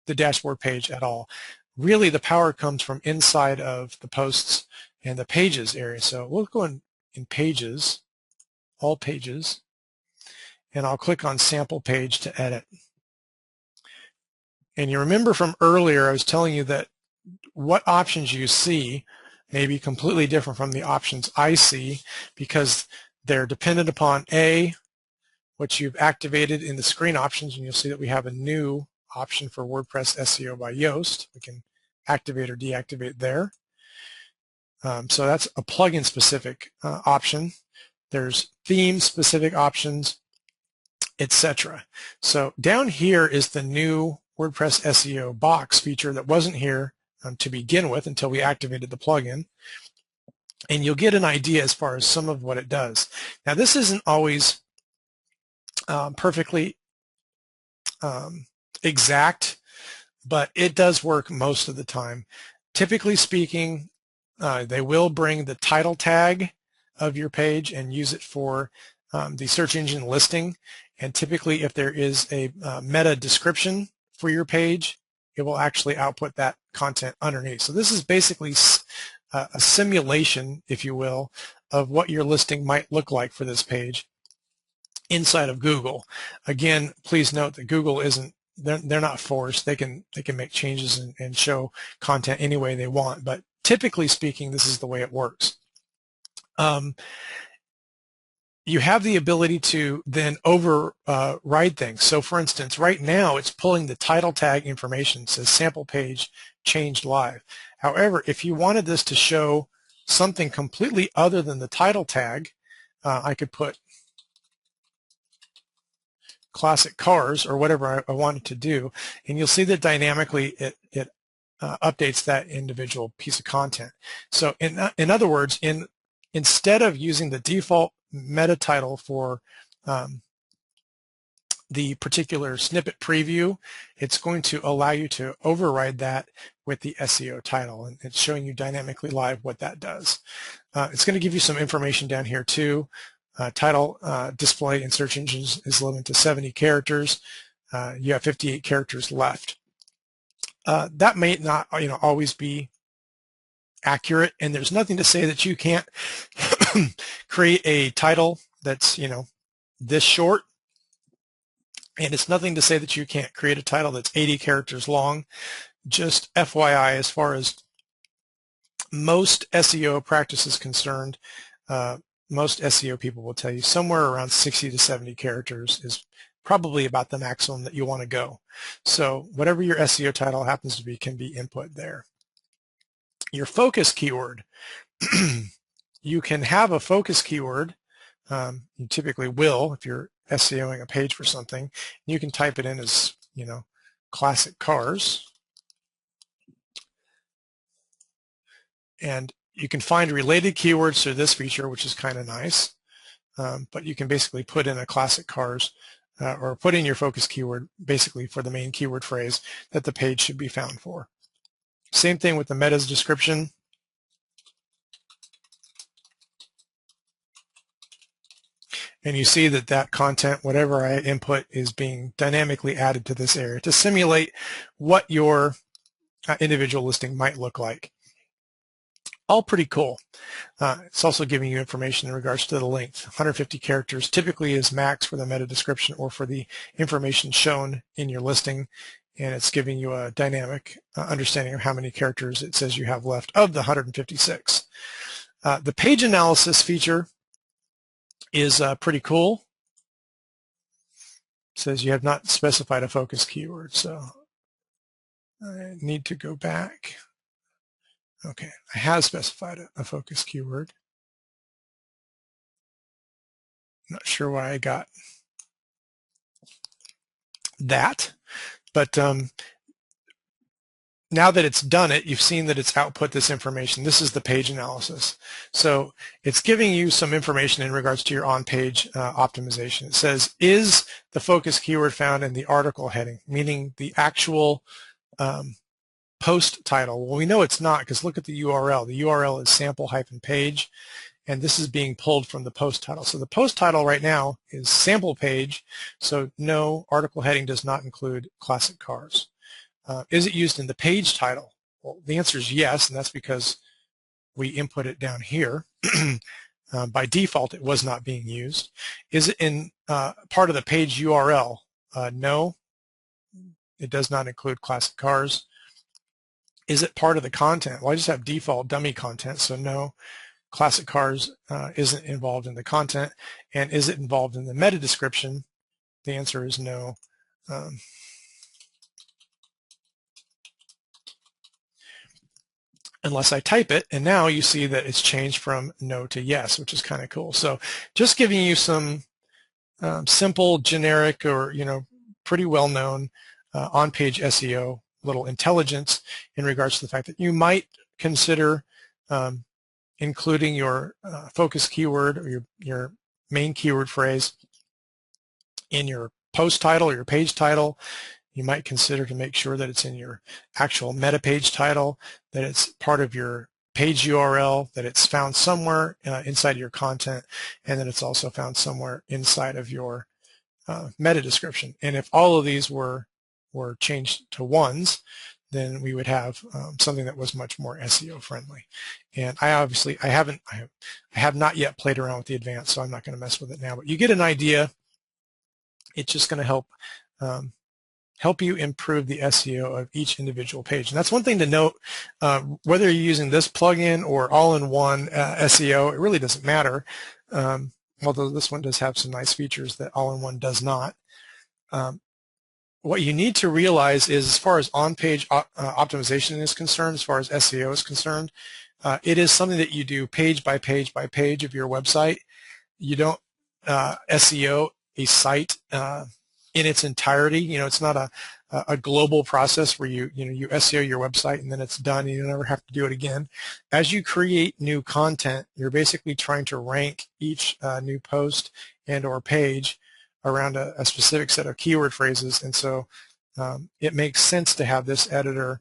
dashboard page at all. Really, the power comes from inside of the posts and the pages area. So we'll go in pages, all pages, and I'll click on sample page to edit. And you remember from earlier, I was telling you that what options you see may be completely different from the options I see, because they're dependent upon what you've activated in the screen options, and you'll see that we have a new option for WordPress SEO by Yoast. We can activate or deactivate there. So that's a plugin specific option. There's theme specific options, etc. So down here is the new WordPress SEO box feature that wasn't here to begin with until we activated the plugin. And you'll get an idea as far as some of what it does. Now, this isn't always perfectly exact, but it does work most of the time. Typically speaking, they will bring the title tag of your page and use it for the search engine listing. And typically, if there is a meta description for your page, it will actually output that content underneath. So this is basically a simulation, if you will, of what your listing might look like for this page inside of Google. Again, please note that Google isn't, they're not forced. They can make changes and show content any way they want, but typically speaking, this is the way it works. You have the ability to then override things. So for instance, right now it's pulling the title tag information. It says sample page changed live. However, if you wanted this to show something completely other than the title tag, I could put classic cars or whatever I wanted to do, and you'll see that dynamically it updates that individual piece of content. So in other words, instead of using the default meta title for the particular snippet preview, it's going to allow you to override that with the SEO title, and it's showing you dynamically live what that does. It's going to give you some information down here too. Title display in search engines is limited to 70 characters. You have 58 characters left. That may not always be accurate, and there's nothing to say that you can't create a title that's this short, and it's nothing to say that you can't create a title that's 80 characters long. Just FYI, as far as most SEO practice is concerned, most SEO people will tell you somewhere around 60 to 70 characters is probably about the maximum that you want to go. So whatever your SEO title happens to be can be input there. Your focus keyword. you can have a focus keyword. You typically will if you're SEOing a page for something. You can type it in as, classic cars. And you can find related keywords to this feature, which is kind of nice. But you can basically put in a classic cars or put in your focus keyword basically for the main keyword phrase that the page should be found for. Same thing with the meta's description. And you see that that content, whatever I input, is being dynamically added to this area to simulate what your individual listing might look like. All pretty cool. It's also giving you information in regards to the length. 150 characters typically is max for the meta description or for the information shown in your listing, and it's giving you a dynamic understanding of how many characters it says you have left of the 156. The page analysis feature is pretty cool. It says you have not specified a focus keyword, so I need to go back. Okay, I have specified a focus keyword. Not sure why I got that, but now that it's done it, you've seen that it's output this information. This is the page analysis. So it's giving you some information in regards to your on-page optimization. It says, is the focus keyword found in the article heading, meaning the actual post title? Well, we know it's not because look at the URL. The URL is sample-page, and this is being pulled from the post title. So the post title right now is sample page, so no, article heading does not include classic cars. Is it used in the page title? Well, the answer is yes, and that's because we input it down here. By default, it was not being used. Is it in part of the page URL? No, it does not include classic cars. Is it part of the content? Well, I just have default dummy content, so no, classic cars isn't involved in the content. And is it involved in the meta description? The answer is no. Unless I type it, and now you see that it's changed from no to yes, which is kind of cool. So just giving you some simple, generic, or pretty well-known on-page SEO little intelligence in regards to the fact that you might consider including your focus keyword or your main keyword phrase in your post title or your page title. You might consider to make sure that it's in your actual meta page title, that it's part of your page URL, that it's found somewhere inside of your content, and that it's also found somewhere inside of your meta description. And if all of these were changed to ones, then we would have something that was much more SEO friendly. And I have not yet played around with the advanced, so I'm not going to mess with it now. But you get an idea. It's just going to help you improve the SEO of each individual page. And that's one thing to note, whether you're using this plugin or all-in-one SEO, it really doesn't matter, although this one does have some nice features that all-in-one does not. What you need to realize is, as far as on-page optimization is concerned, as far as SEO is concerned, it is something that you do page by page by page of your website. You don't SEO a site in its entirety. It's not a global process where you SEO your website and then it's done and you never have to do it again. As you create new content, you're basically trying to rank each new post and or page around a specific set of keyword phrases, and so it makes sense to have this editor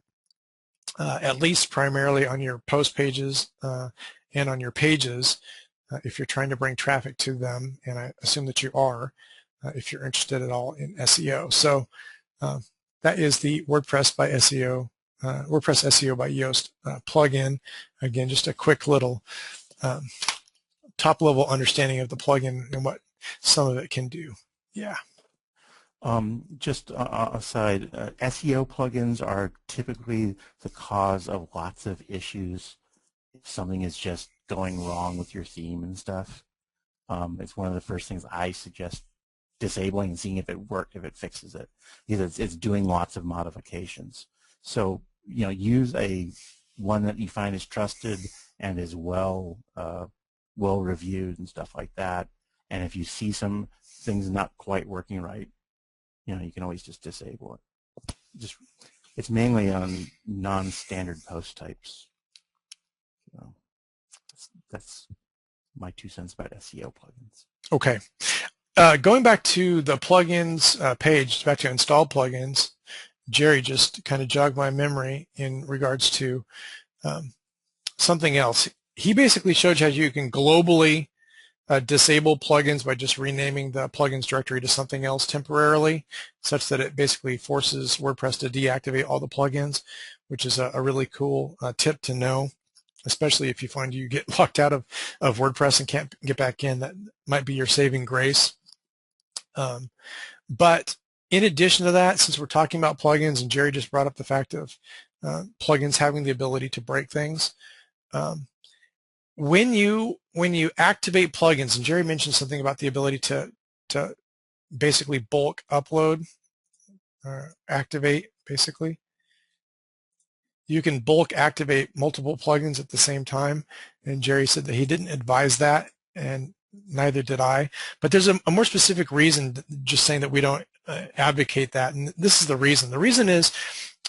at least primarily on your post pages and on your pages if you're trying to bring traffic to them, and I assume that you are if you're interested at all in SEO. So that is the WordPress SEO by Yoast plugin. Again, just a quick little top-level understanding of the plugin and what some of it can do. Yeah. Just aside, SEO plugins are typically the cause of lots of issues if something is just going wrong with your theme and stuff. It's one of the first things I suggest disabling and seeing if it fixes it, because it's doing lots of modifications. So use one that you find is trusted and is well well-reviewed and stuff like that. And if you see some things not quite working right, you can always just disable it. It's mainly on non-standard post types. So that's my 2 cents about SEO plugins. Okay. Going back to the plugins page, back to install plugins, Jerry just kind of jogged my memory in regards to something else. He basically showed you how you can globally disable plugins by just renaming the plugins directory to something else temporarily, such that it basically forces WordPress to deactivate all the plugins, which is a really cool tip to know, especially if you find you get locked out of WordPress and can't get back in. That might be your saving grace. But in addition to that, since we're talking about plugins, and Jerry just brought up the fact of plugins having the ability to break things, when you activate plugins, and Jerry mentioned something about the ability to basically bulk upload or activate, basically. You can bulk activate multiple plugins at the same time, and Jerry said that he didn't advise that, and neither did I. But there's a more specific reason, just saying that we don't advocate that, and this is the reason. The reason is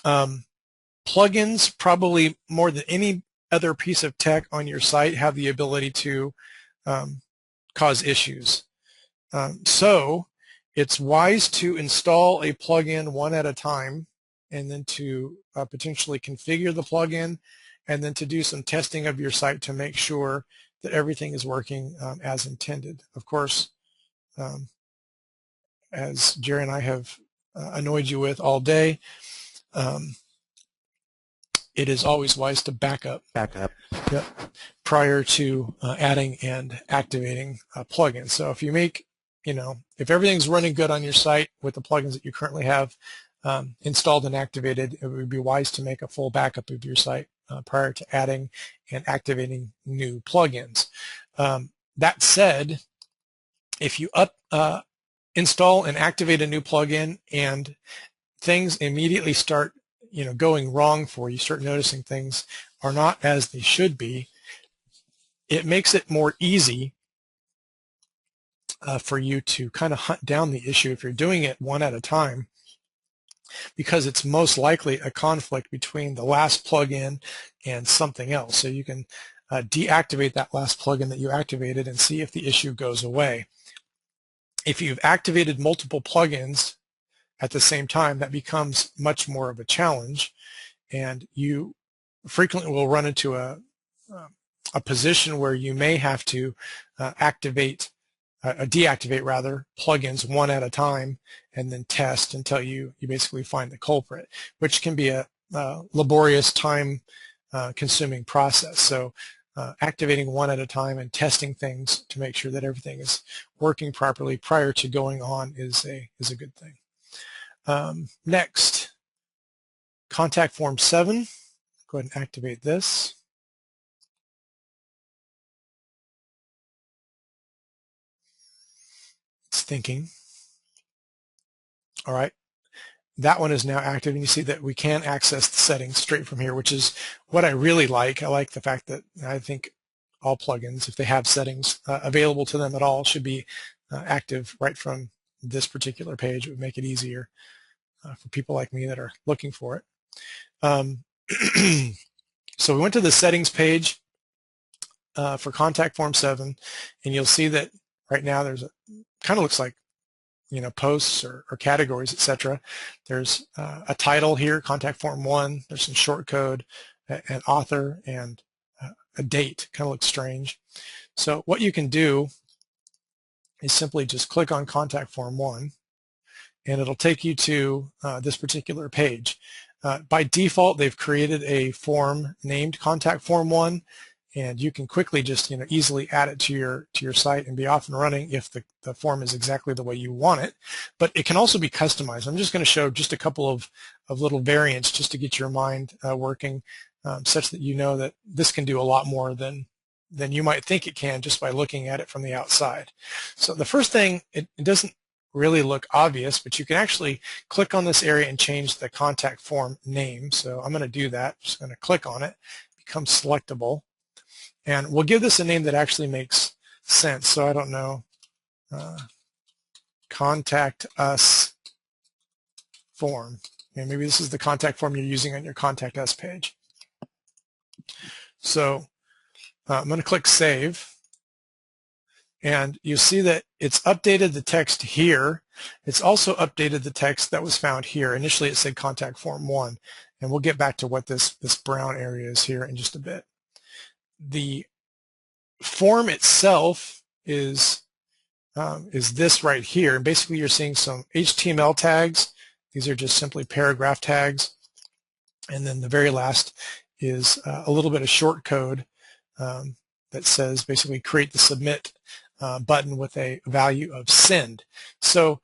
plugins, probably more than any other piece of tech on your site, have the ability to cause issues. So it's wise to install a plugin one at a time, and then to potentially configure the plugin, and then to do some testing of your site to make sure that everything is working as intended. Of course, as Jerry and I have annoyed you with all day, it is always wise to back up. Yep, prior to adding and activating plugins. So if you make, if everything's running good on your site with the plugins that you currently have installed and activated, it would be wise to make a full backup of your site prior to adding and activating new plugins. That said, if you install and activate a new plugin and things immediately start going wrong for you, start noticing things are not as they should be, it makes it more easy for you to kind of hunt down the issue if you're doing it one at a time, because it's most likely a conflict between the last plugin and something else. So you can deactivate that last plugin that you activated and see if the issue goes away. If you've activated multiple plugins at the same time, that becomes much more of a challenge, and you frequently will run into a position where you may have to deactivate plugins one at a time, and then test until you basically find the culprit, which can be a laborious, time consuming process. So activating one at a time and testing things to make sure that everything is working properly prior to going on is a good thing. Next, contact form 7. Go ahead and activate this. It's thinking. All right. That one is now active, and you see that we can access the settings straight from here, which is what I really like. I like the fact that I think all plugins, if they have settings available to them at all, should be active right from this particular page. It would make it easier for people like me that are looking for it. So we went to the settings page for contact form 7, and you'll see that right now there's kind of looks like posts or categories, etc. There's a title here, contact form 1. There's some short code, an author, and a date. Kind of looks strange. So what you can do is simply just click on contact form 1, and it'll take you to this particular page. By default, they've created a form named contact form 1, and you can quickly just easily add it to your site and be off and running if the form is exactly the way you want it. But it can also be customized. I'm just going to show just a couple of little variants just to get your mind working, such that you know that this can do a lot more than you might think it can just by looking at it from the outside. So the first thing, it doesn't really look obvious, but you can actually click on this area and change the contact form name. So I'm going to do that. Just going to click on it, become selectable. And we'll give this a name that actually makes sense. So I don't know, contact us form. And maybe this is the contact form you're using on your contact us page. So I'm going to click save. And you see that it's updated the text here. It's also updated the text that was found here. Initially it said contact form 1. And we'll get back to what this brown area is here in just a bit. The form itself is this right here. And basically you're seeing some HTML tags. These are just simply paragraph tags. And then the very last is a little bit of short code that says basically create the submit button with a value of send. So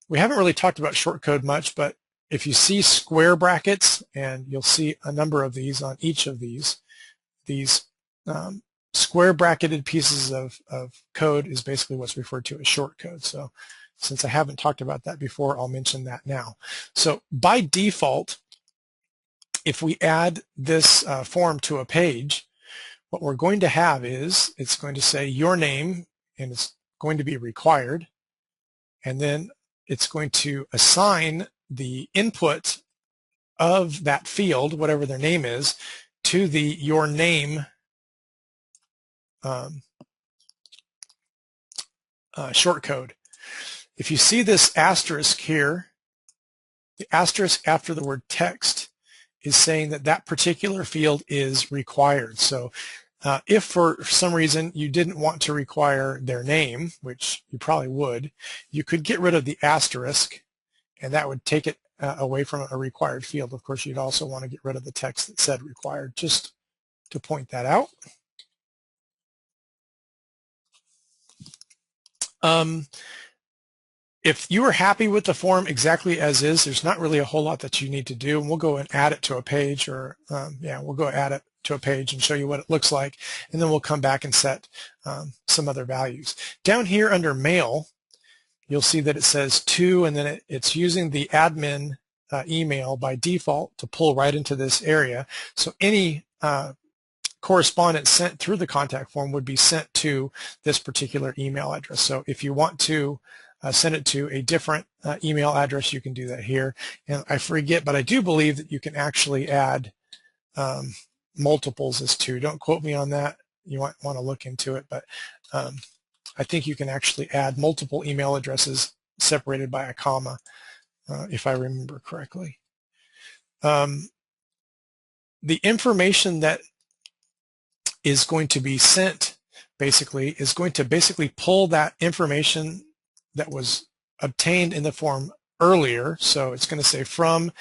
we haven't really talked about shortcode much, but if you see square brackets, and you'll see a number of these on each of these square bracketed pieces of code is basically what's referred to as shortcode. So since I haven't talked about that before, I'll mention that now. So by default, if we add this form to a page, what we're going to have is it's going to say your name, and it's going to be required, and then it's going to assign the input of that field, whatever their name is, to the your name shortcode. If you see this asterisk here, the asterisk after the word text is saying that that particular field is required. So if for some reason you didn't want to require their name, which you probably would, you could get rid of the asterisk, and that would take it away from a required field. Of course, you'd also want to get rid of the text that said required, just to point that out. If you are happy with the form exactly as is, there's not really a whole lot that you need to do, and we'll go and add it to a page, or we'll go add it to a page and show you what it looks like, and then we'll come back and set some other values. Down here under mail, you'll see that it says to, and then it's using the admin email by default to pull right into this area. So any correspondence sent through the contact form would be sent to this particular email address. So if you want to send it to a different email address, you can do that here. And I forget, but I do believe that you can actually add multiples as to. Don't quote me on that. You might want to look into it, but I think you can actually add multiple email addresses separated by a comma, if I remember correctly. The information that is going to be sent basically is going to pull that information that was obtained in the form earlier. So it's going to say from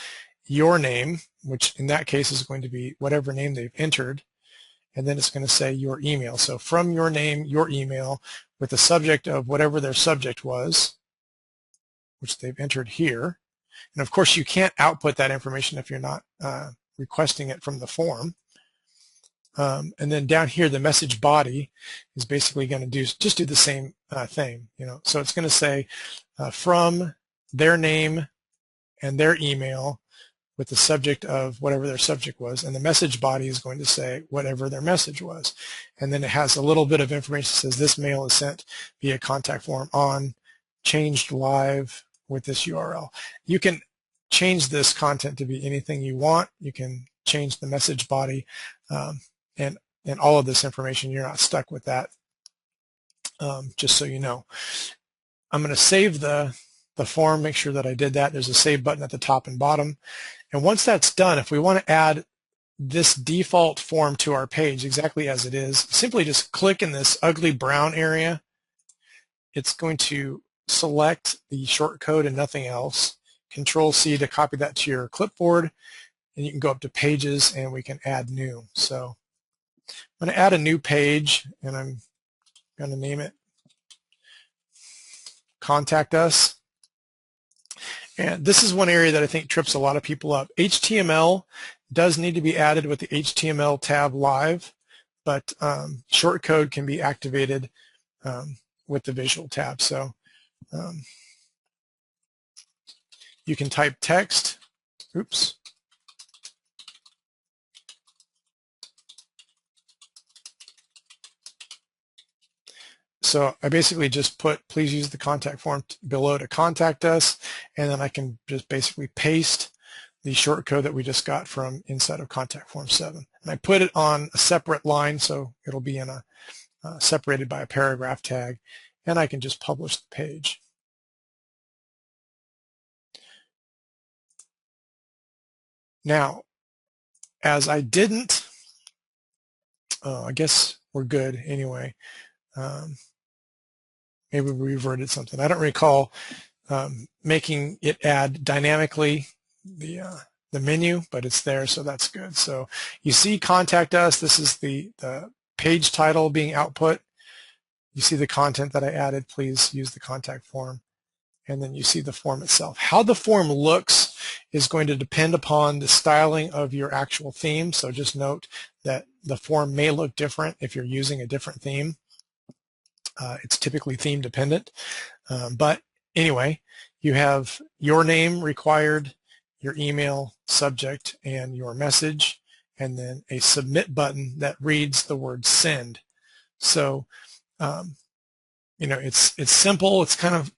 your name, which in that case is going to be whatever name they've entered, and then it's going to say your email. So from your name, your email, with the subject of whatever their subject was, which they've entered here. And of course you can't output that information if you're not requesting it from the form. And then down here, the message body is basically going to just do the same thing, So it's going to say from their name and their email with the subject of whatever their subject was, and the message body is going to say whatever their message was. And then it has a little bit of information that says this mail is sent via contact form on changed live with this URL. You can change this content to be anything you want. You can change the message body. And all of this information, you're not stuck with that, just so you know. I'm going to save the form, make sure that I did that. There's a save button at the top and bottom. And once that's done, if we want to add this default form to our page exactly as it is, simply just click in this ugly brown area. It's going to select the shortcode and nothing else. Control-C to copy that to your clipboard, and you can go up to Pages, and we can add new. So I'm going to add a new page, and I'm going to name it Contact Us. And this is one area that I think trips a lot of people up. HTML does need to be added with the HTML tab live, but shortcode can be activated with the visual tab. So you can type text. Oops. So I basically just put, please use the contact form below to contact us, and then I can just basically paste the short code that we just got from inside of contact form 7. And I put it on a separate line, so it'll be in a separated by a paragraph tag, and I can just publish the page. Now, as I didn't, I guess we're good anyway. Maybe we reverted something. I don't recall making it add dynamically the menu, but it's there, so that's good. So you see contact us. This is the page title being output. You see the content that I added. Please use the contact form. And then you see the form itself. How the form looks is going to depend upon the styling of your actual theme. So just note that the form may look different if you're using a different theme. It's typically theme dependent. But anyway, you have your name required, your email, subject, and your message, and then a submit button that reads the word send. So, you know, it's simple. It's kind of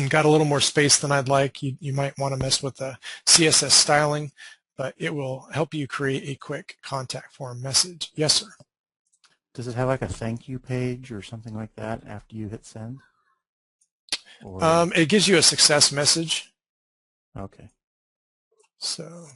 got a little more space than I'd like. You might want to mess with the CSS styling, but it will help you create a quick contact form message. Yes, sir. Does it have like a thank you page or something like that after you hit send? Or It gives you a success message. okay. So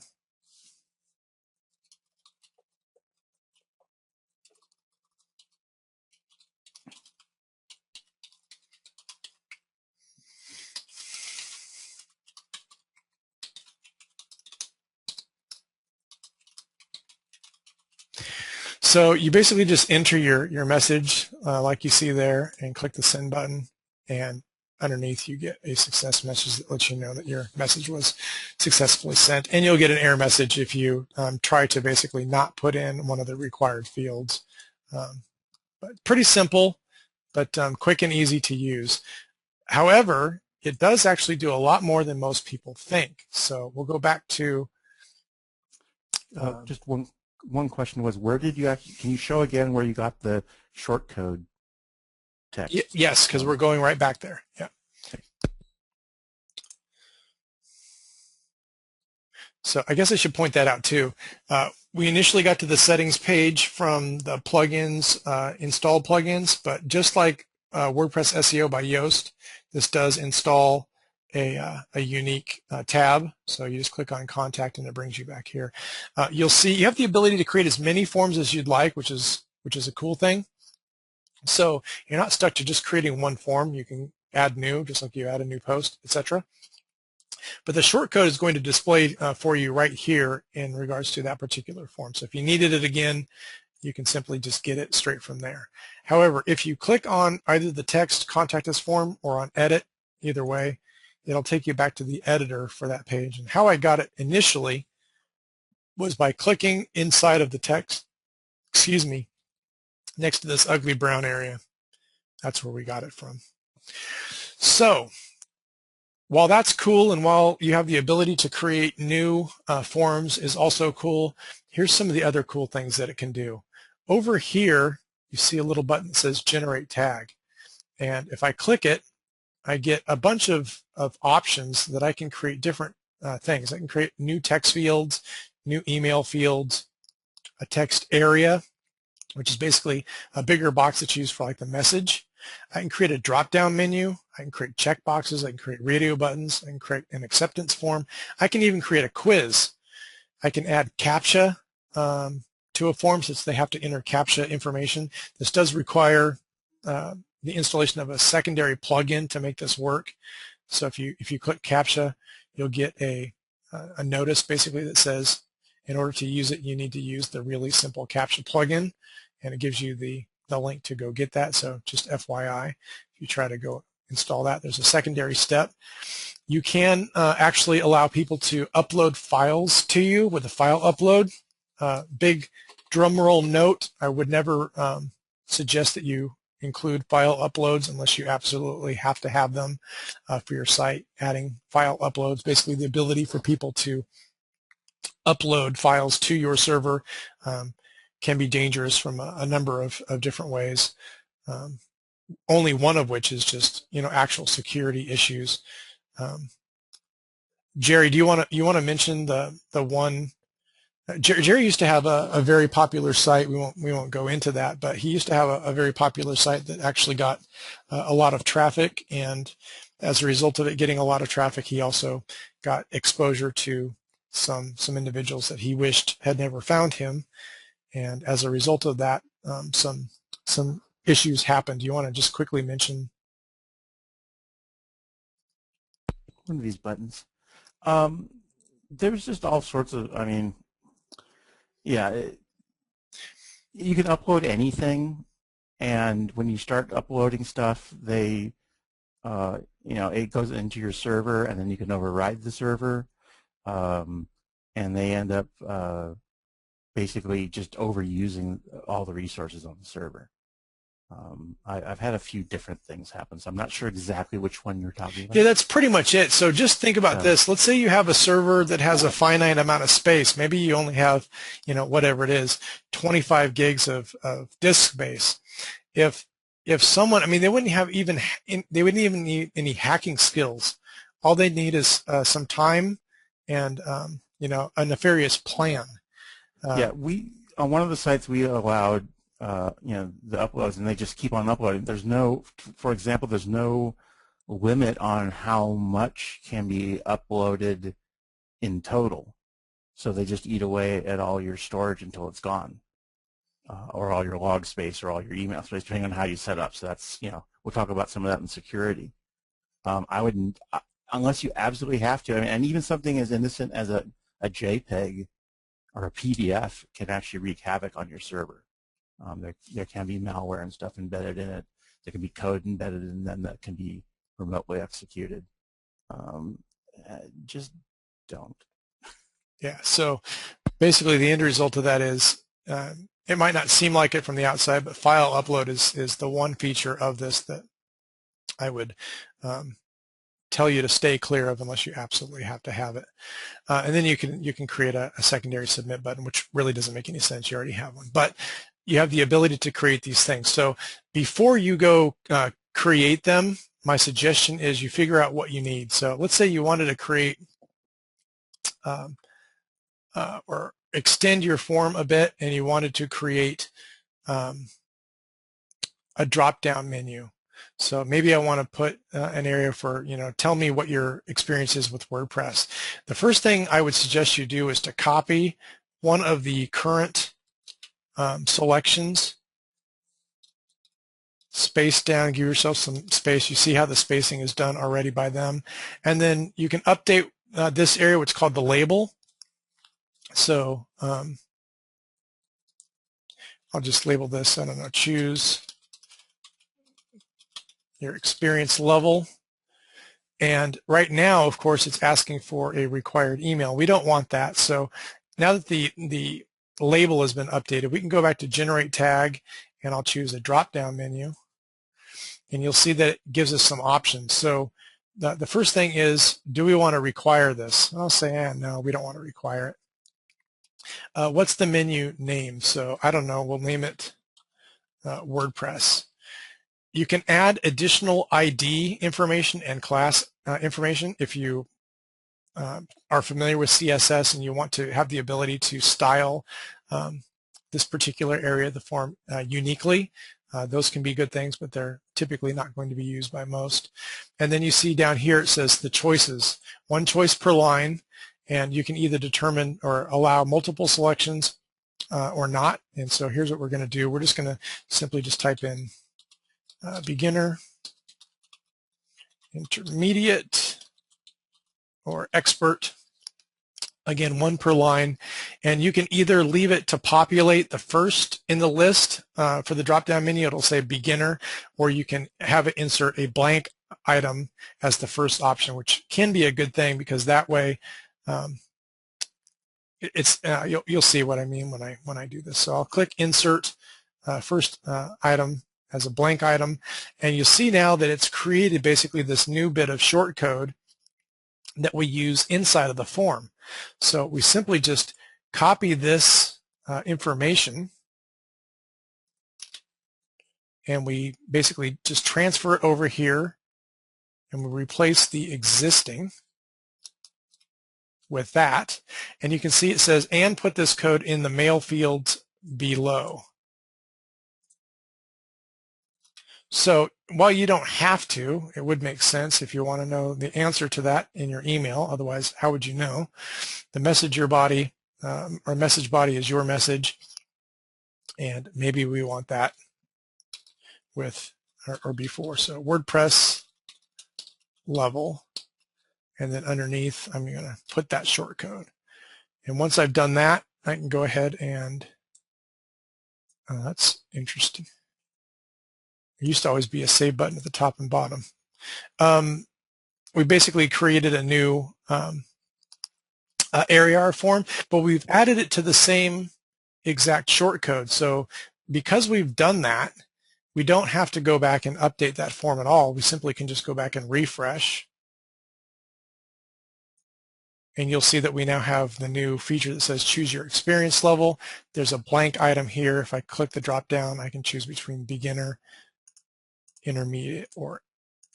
So you basically just enter your message like you see there and click the send button, and underneath you get a success message that lets you know that your message was successfully sent, and you'll get an error message if you try to basically not put in one of the required fields. But pretty simple, but quick and easy to use. However, it does actually do a lot more than most people think. So we'll go back to Just one question was, where did you actually, can you show again where you got the short code text? yes, because we're going right back there. Yeah. So I guess I should point that out too. We initially got to the settings page from the plugins, install plugins, but just like WordPress SEO by Yoast, this does install a unique tab. So you just click on contact and it brings you back here. You'll see you have the ability to create as many forms as you'd like, which is a cool thing. So you're not stuck to just creating one form. You can add new, just like you add a new post, etc. But the shortcode is going to display for you right here in regards to that particular form. So if you needed it again, you can simply just get it straight from there. However, if you click on either the text contact us form or on edit, either way, it'll take you back to the editor for that page. And how I got it initially was by clicking inside of the text, next to this ugly brown area. That's where we got it from. So while that's cool, and while you have the ability to create new forms is also cool, here's some of the other cool things that it can do. Over here, you see a little button that says Generate Tag. And if I click it, I get a bunch of options that I can create different things. I can create new text fields, new email fields, a text area, which is basically a bigger box that's used for like the message. I can create a drop-down menu. I can create checkboxes. I can create radio buttons. I can create an acceptance form. I can even create a quiz. I can add CAPTCHA to a form since they have to enter CAPTCHA information. This does require the installation of a secondary plugin to make this work. So if you click CAPTCHA, you'll get a notice basically that says in order to use it, you need to use the really simple CAPTCHA plugin, and it gives you the link to go get that. So just FYI, if you try to go install that, there's a secondary step. You can actually allow people to upload files to you with a file upload. Big drum roll note, I would never suggest that you include file uploads unless you absolutely have to have them for your site. Adding file uploads, basically the ability for people to upload files to your server, can be dangerous from a number of different ways. only one of which is just, actual security issues. Um, Jerry, do you want to mention the one? Jerry used to have a very popular site. We won't go into that, but he used to have a very popular site that actually got a lot of traffic, and as a result of it getting a lot of traffic, he also got exposure to some individuals that he wished had never found him, and as a result of that, some issues happened. Do you want to just quickly mention? One of these buttons. Um, there's just all sorts of, I mean, yeah, you can upload anything, and when you start uploading stuff, it goes into your server, and then you can override the server, um, and they end up basically just overusing all the resources on the server. I've had a few different things happen, so I'm not sure exactly which one you're talking about. Yeah, that's pretty much it. So just think about this. Let's say you have a server that has a finite amount of space. Maybe you only have, whatever it is, 25 gigs of disk space. If someone, I mean, they wouldn't even need any hacking skills. All they need is some time and, a nefarious plan. Yeah, on one of the sites we allowed the uploads, and they just keep on uploading. For example, there's no limit on how much can be uploaded in total. So they just eat away at all your storage until it's gone, or all your log space, or all your email space, depending on how you set up. So that's, we'll talk about some of that in security. I wouldn't, unless you absolutely have to. I mean, and even something as innocent as a JPEG or a PDF can actually wreak havoc on your server. There can be malware and stuff embedded in it. There can be code embedded in them that can be remotely executed. Just don't. Yeah, so basically the end result of that is it might not seem like it from the outside, but file upload is the one feature of this that I would tell you to stay clear of unless you absolutely have to have it. And then you can create a secondary submit button, which really doesn't make any sense. You already have one, but you have the ability to create these things. So before you go create them, my suggestion is you figure out what you need. So let's say you wanted to create or extend your form a bit, and you wanted to create a drop-down menu. So maybe I want to put an area for, tell me what your experience is with WordPress. The first thing I would suggest you do is to copy one of the current selections, space down, give yourself some space. You see how the spacing is done already by them. And then you can update this area, which is called the label. So I'll just label this, I don't know, choose your experience level. And right now, of course, it's asking for a required email. We don't want that. So now that the label has been updated, we can go back to generate tag, and I'll choose a drop-down menu. And you'll see that it gives us some options. So the first thing is, do we want to require this? I'll say, no, we don't want to require it. What's the menu name? So I don't know, we'll name it WordPress. You can add additional ID information and class information if you are familiar with CSS and you want to have the ability to style this particular area of the form uniquely. Those can be good things, but they're typically not going to be used by most. And then you see down here it says the choices, one choice per line, and you can either determine or allow multiple selections or not. And so here's what we're going to do. We're just going to simply just type in beginner, intermediate, or expert. Again, one per line, and you can either leave it to populate the first in the list for the drop-down menu. It'll say beginner, or you can have it insert a blank item as the first option, which can be a good thing because that way you'll see what I mean when I do this. So I'll click insert first item as a blank item, and you'll see now that it's created basically this new bit of shortcode that we use inside of the form. So we simply just copy this information and we basically just transfer it over here, and we replace the existing with that. And you can see it says, and put this code in the mail fields below. So while you don't have to, it would make sense if you want to know the answer to that in your email. Otherwise, how would you know? The messenger body or message body is your message, and maybe we want that with or before. So WordPress level, and then underneath I'm going to put that short code. And once I've done that, I can go ahead and that's interesting. There used to always be a save button at the top and bottom. We basically created a new AR form, but we've added it to the same exact shortcode. So because we've done that, we don't have to go back and update that form at all. We simply can just go back and refresh. And you'll see that we now have the new feature that says choose your experience level. There's a blank item here. If I click the drop down, I can choose between beginner, intermediate, or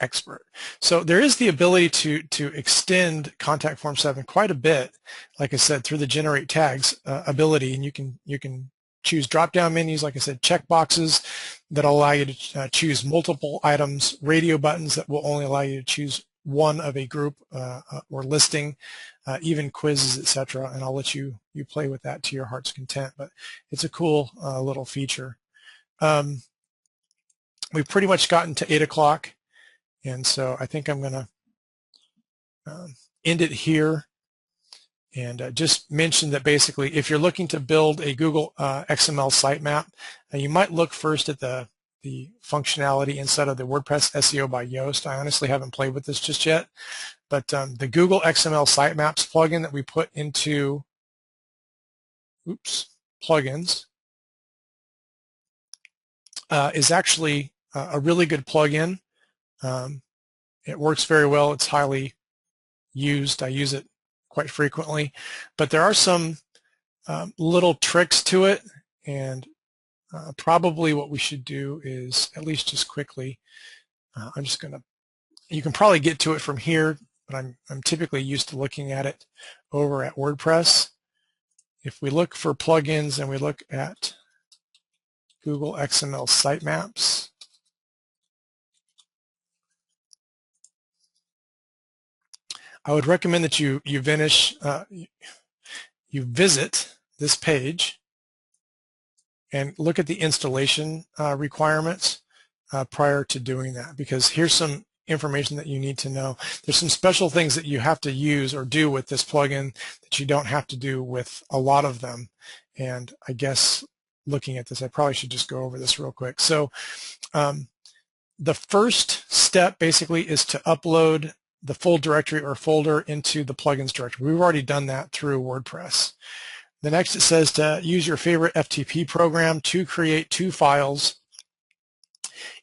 expert. So there is the ability to extend Contact Form 7 quite a bit, like I said, through the generate tags ability, and you can choose drop-down menus, like I said, check boxes that allow you to choose multiple items, radio buttons that will only allow you to choose one of a group or listing, even quizzes, etc. And I'll let you play with that to your heart's content, but it's a cool little feature. We've pretty much gotten to 8 o'clock, and so I think I'm going to end it here and just mention that basically if you're looking to build a Google XML sitemap, you might look first at the functionality inside of the WordPress SEO by Yoast. I honestly haven't played with this just yet, but the Google XML sitemaps plugin that we put into plugins is actually a really good plugin. It works very well. It's highly used. I use it quite frequently, but there are some little tricks to it, and probably what we should do is at least just quickly, I'm just going to, you can probably get to it from here, but I'm typically used to looking at it over at WordPress. If we look for plugins and we look at Google XML sitemaps, I would recommend that you visit this page and look at the installation requirements prior to doing that, because here's some information that you need to know. There's some special things that you have to use or do with this plugin that you don't have to do with a lot of them. And I guess looking at this, I probably should just go over this real quick. So the first step basically is to upload the full directory or folder into the plugins directory. We've already done that through WordPress. The next, it says to use your favorite FTP program to create 2 files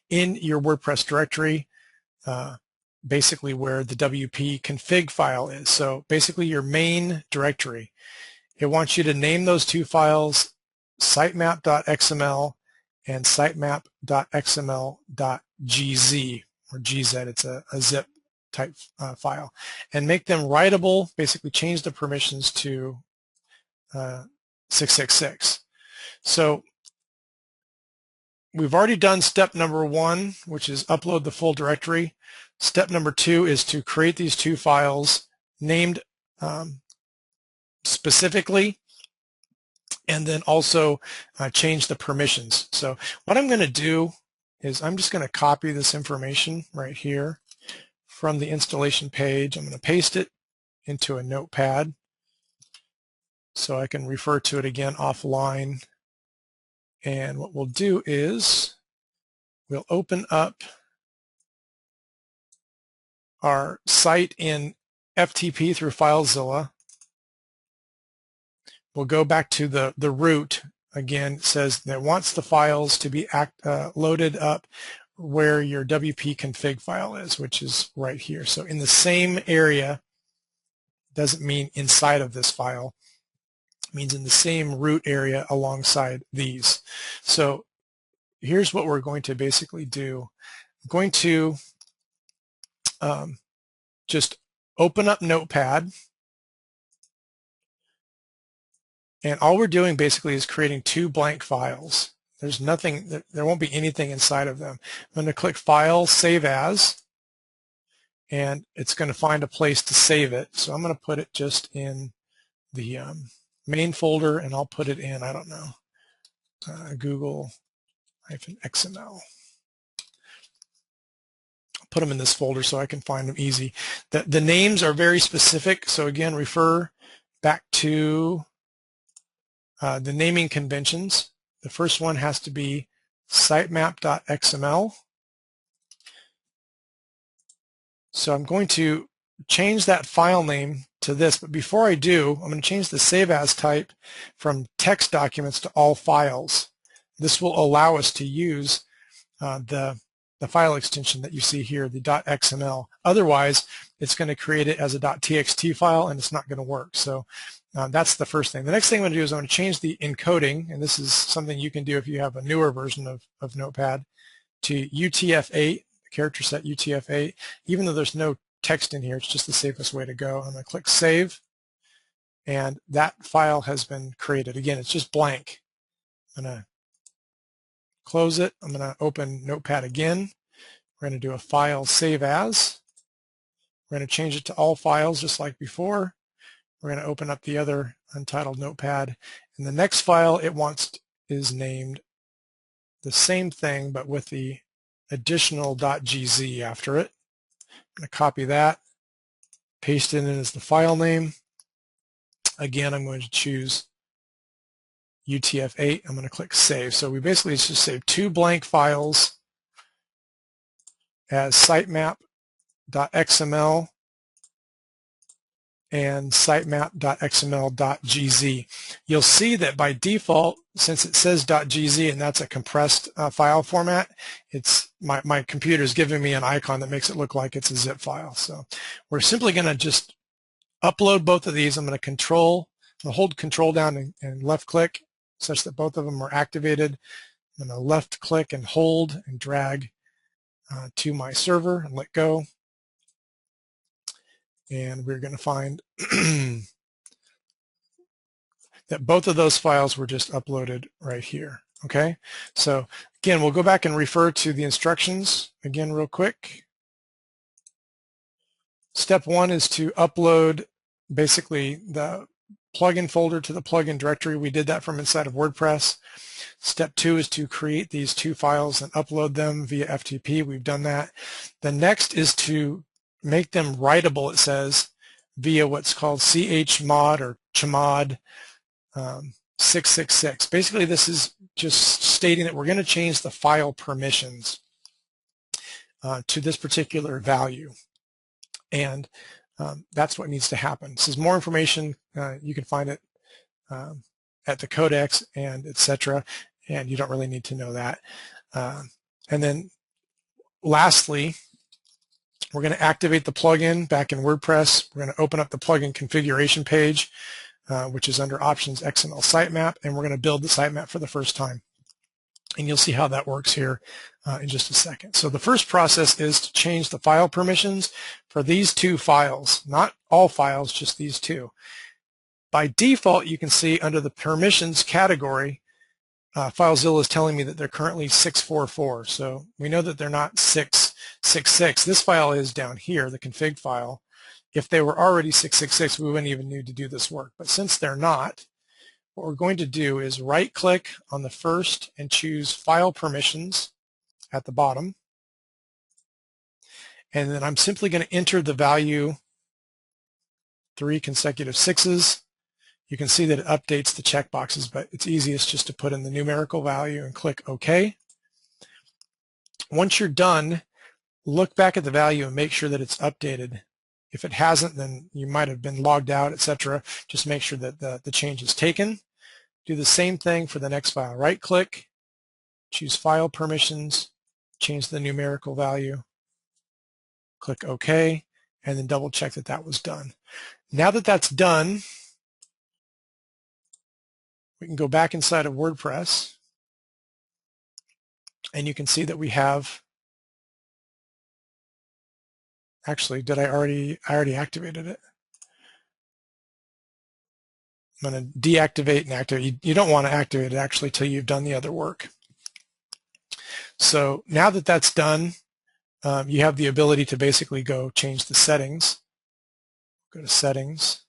in your WordPress directory, basically where the WP config file is. So basically your main directory. It wants you to name those 2 files sitemap.xml and sitemap.xml.gz or gz. It's a zip type file, and make them writable. Basically change the permissions to 666. So we've already done step number 1, which is upload the full directory. Step number 2 is to create these 2 files named specifically, and then also change the permissions. So what I'm going to do is I'm just going to copy this information right here from the installation page. I'm going to paste it into a notepad so I can refer to it again offline. And what we'll do is we'll open up our site in FTP through FileZilla. We'll go back to the root. Again, it says that it wants the files to be loaded up where your WP config file is, which is right here. So in the same area, doesn't mean inside of this file. It means in the same root area alongside these. So here's what we're going to basically do. I'm going to just open up Notepad, and all we're doing basically is creating two blank files. There's nothing, there won't be anything inside of them. I'm going to click File, Save As, and it's going to find a place to save it. So I'm going to put it just in the main folder, and I'll put it in, I don't know, Google-XML. Put them in this folder so I can find them easy. The names are very specific, so again, refer back to the naming conventions. The first one has to be sitemap.xml. So I'm going to change that file name to this, but before I do, I'm going to change the save as type from text documents to all files. This will allow us to use the file extension that you see here, the .xml. Otherwise, it's going to create it as a .txt file, and it's not going to work. So that's the first thing. The next thing I'm going to do is I'm going to change the encoding, and this is something you can do if you have a newer version of Notepad, to UTF-8, character set UTF-8. Even though there's no text in here, it's just the safest way to go. I'm going to click Save, and that file has been created. Again, it's just blank. I'm going to close it. I'm going to open Notepad again. We're going to do a File Save As. We're going to change it to all files just like before. We're going to open up the other untitled Notepad. And the next file it wants is named the same thing, but with the additional .gz after it. I'm going to copy that, paste it in as the file name. Again, I'm going to choose UTF-8. I'm going to click Save. So we basically just saved two blank files as sitemap.xml and sitemap.xml.gz. You'll see that by default, since it says .gz and that's a compressed file format, it's my computer is giving me an icon that makes it look like it's a zip file. So we're simply going to just upload both of these. I'm going to hold Control down and left click such that both of them are activated. I'm going to left click and hold and drag to my server and let go. And we're going to find that both of those files were just uploaded right here. Okay, so again, we'll go back and refer to the instructions again real quick. Step one is to upload basically the plugin folder to the plugin directory. We did that from inside of WordPress. Step two is to create these two files and upload them via FTP. We've done that. The next is to make them writable, it says, via what's called chmod or chmod 666. Basically, this is just stating that we're going to change the file permissions to this particular value. And that's what needs to happen. This is more information. You can find it at the codex and etc. And you don't really need to know that. And then lastly, we're going to activate the plugin back in WordPress. We're going to open up the plugin configuration page, which is under Options XML Sitemap, and we're going to build the sitemap for the first time. And you'll see how that works here in just a second. So the first process is to change the file permissions for these two files, not all files, just these two. By default, you can see under the permissions category, FileZilla is telling me that they're currently 644. So we know that they're not 666. This file is down here, the config file. If they were already 666, we wouldn't even need to do this work. But since they're not, what we're going to do is right-click on the first and choose File Permissions at the bottom. And then I'm simply going to enter the value 3 consecutive 6s. You can see that it updates the checkboxes, but it's easiest just to put in the numerical value and click OK. Once you're done, look back at the value and make sure that it's updated. If it hasn't, then you might have been logged out, etc. Just make sure that the change is taken. Do the same thing for the next file. Right-click, choose File Permissions, change the numerical value, click OK, and then double-check that that was done. Now that that's done, we can go back inside of WordPress, And you can see that we have, actually, I already activated it. I'm going to deactivate and activate. You don't want to activate it actually till you've done the other work. So now that that's done, you have the ability to basically go change the settings. Go to settings,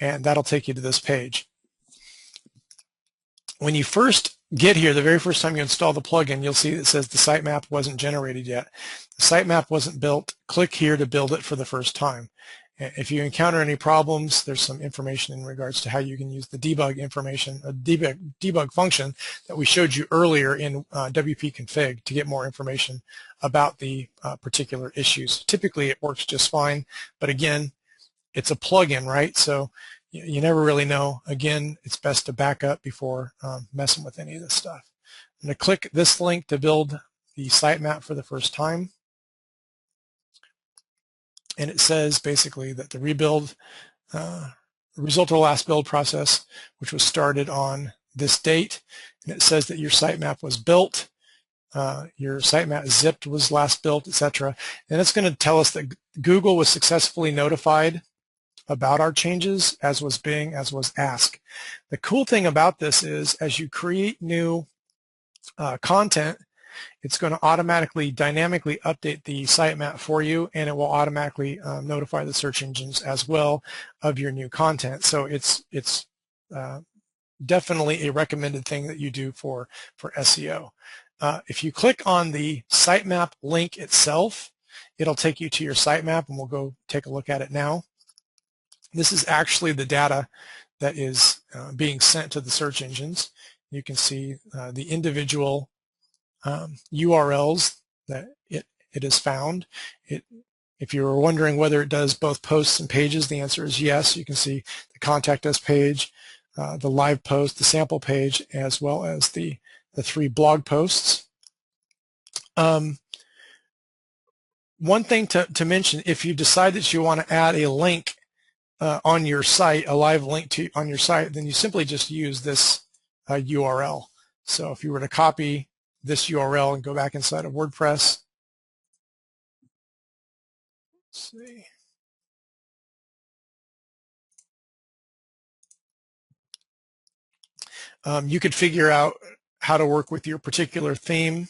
and that'll take you to this page. When you first get here, the very first time you install the plugin, you'll see it says the sitemap wasn't generated yet. The sitemap wasn't built. Click here to build it for the first time. If you encounter any problems, there's some information in regards to how you can use the debug information, a debug function that we showed you earlier in WP config to get more information about the particular issues. Typically, it works just fine, but again, it's a plugin, right? So you never really know. Again, it's best to back up before messing with any of this stuff. I'm going to click this link to build the sitemap for the first time. And it says basically that the rebuild, the result of the last build process, which was started on this date, and it says that your sitemap was built, your sitemap zipped was last built, etc. And it's going to tell us that Google was successfully notified about our changes, as was Bing, as was Ask. The cool thing about this is as you create new content, it's going to automatically, dynamically update the sitemap for you, and it will automatically notify the search engines as well of your new content. So it's definitely a recommended thing that you do for SEO. If you click on the sitemap link itself, it'll take you to your sitemap, and we'll go take a look at it now. This is actually the data that is being sent to the search engines. You can see the individual URLs that it has found. If you were wondering whether it does both posts and pages, the answer is yes. You can see the contact us page, the live post, the sample page, as well as the 3 blog posts. One thing to mention, if you decide that you want to add a link on your site, a live link on your site, then you simply just use this URL. So if you were to copy this URL and go back inside of WordPress, let's see. You could figure out how to work with your particular theme.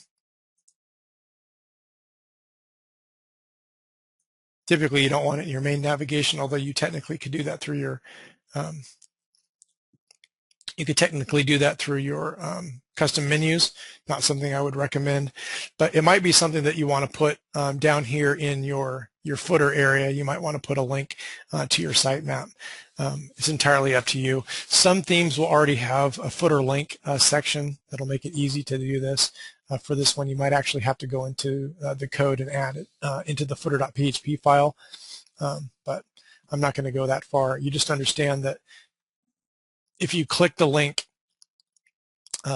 Typically, you don't want it in your main navigation, although you technically could do that through your custom menus. Not something I would recommend, but it might be something that you want to put down here in your footer area. You might want to put a link to your sitemap. It's entirely up to you. Some themes will already have a footer link section that'll make it easy to do this. For this one, you might actually have to go into the code and add it into the footer.php file, but I'm not going to go that far. You just understand that if you click the link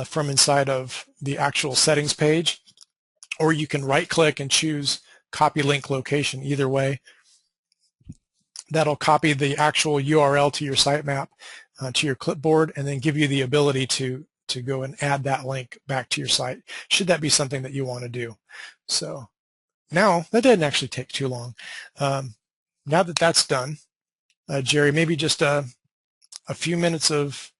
from inside of the actual settings page, or you can right-click and choose copy link location. Either way, that'll copy the actual URL to your sitemap to your clipboard, and then give you the ability to go and add that link back to your site, should that be something that you want to do. So now, that didn't actually take too long. Now that that's done, Jerry, maybe just a few minutes of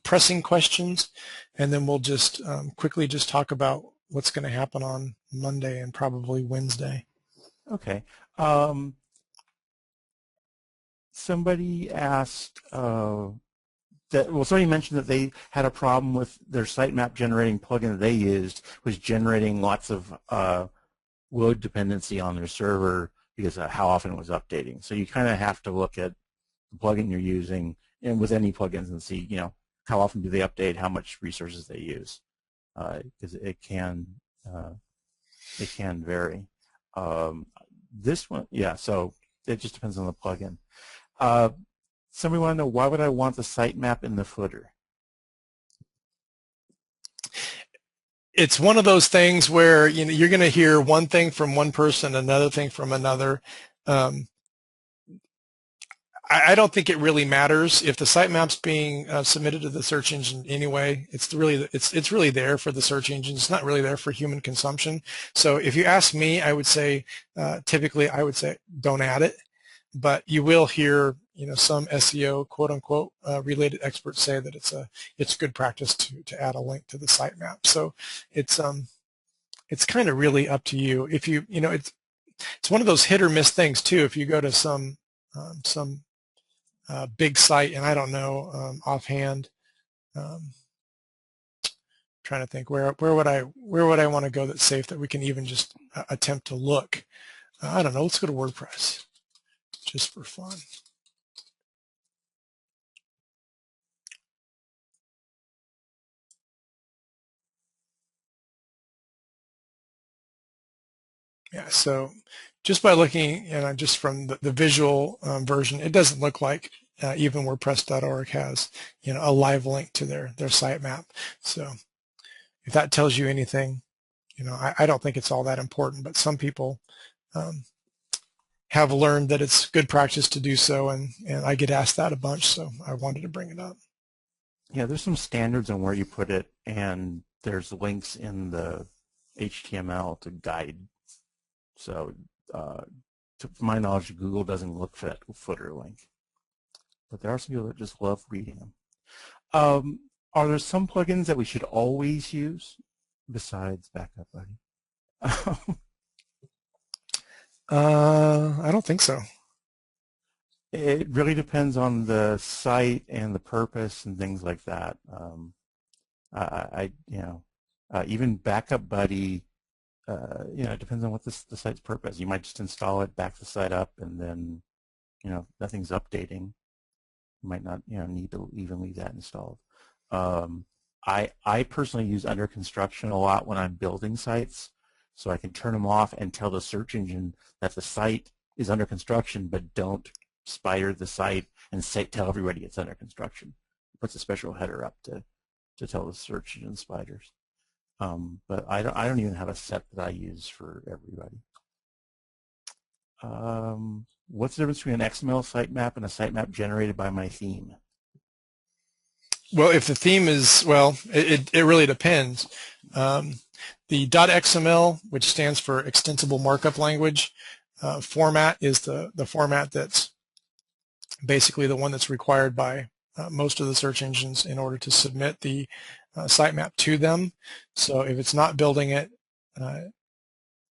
pressing questions, and then we'll just quickly just talk about what's going to happen on Monday and probably Wednesday. Okay. Somebody asked somebody mentioned that they had a problem with their sitemap generating plugin that they used was generating lots of load dependency on their server because of how often it was updating. So you kind of have to look at the plugin you're using and with any plugins and see, how often do they update, how much resources they use, because it can vary. This one, yeah, so it just depends on the plugin. Somebody want to know, why would I want the sitemap in the footer? It's one of those things where you're going to hear one thing from one person, another thing from another. I don't think it really matters if the sitemap's being submitted to the search engine anyway. It's really there for the search engine. It's not really there for human consumption. So if you ask me, I would say typically I would say don't add it, but you will hear some SEO quote unquote related experts say that it's good practice to add a link to the sitemap. So it's kind of really up to you. If it's one of those hit or miss things too. If you go to some big site, and I don't know offhand. Trying to think where would I want to go that's safe that we can even just attempt to look. I don't know. Let's go to WordPress just for fun. Yeah. So just by looking, just from the visual version, it doesn't look like even WordPress.org has a live link to their sitemap. So if that tells you anything, I don't think it's all that important, but some people have learned that it's good practice to do so, and I get asked that a bunch, so I wanted to bring it up. Yeah, there's some standards on where you put it, and there's links in the HTML to guide. So to my knowledge, Google doesn't look for that footer link. But there are some people that just love reading them. Are there some plugins that we should always use besides Backup Buddy? I don't think so. It really depends on the site and the purpose and things like that. Even Backup Buddy, it depends on what the site's purpose. You might just install it, back the site up, and then, nothing's updating. You might not, need to even leave that installed. I personally use under construction a lot when I'm building sites, so I can turn them off and tell the search engine that the site is under construction, but don't spider the site and tell everybody it's under construction. It puts a special header up to tell the search engine spiders. But I don't even have a set that I use for everybody. What's the difference between an XML sitemap and a sitemap generated by my theme? Well, if the theme is, well, it really depends. The .xml, which stands for Extensible Markup Language, format is the format that's basically the one that's required by most of the search engines in order to submit the sitemap to them. So if it's not building it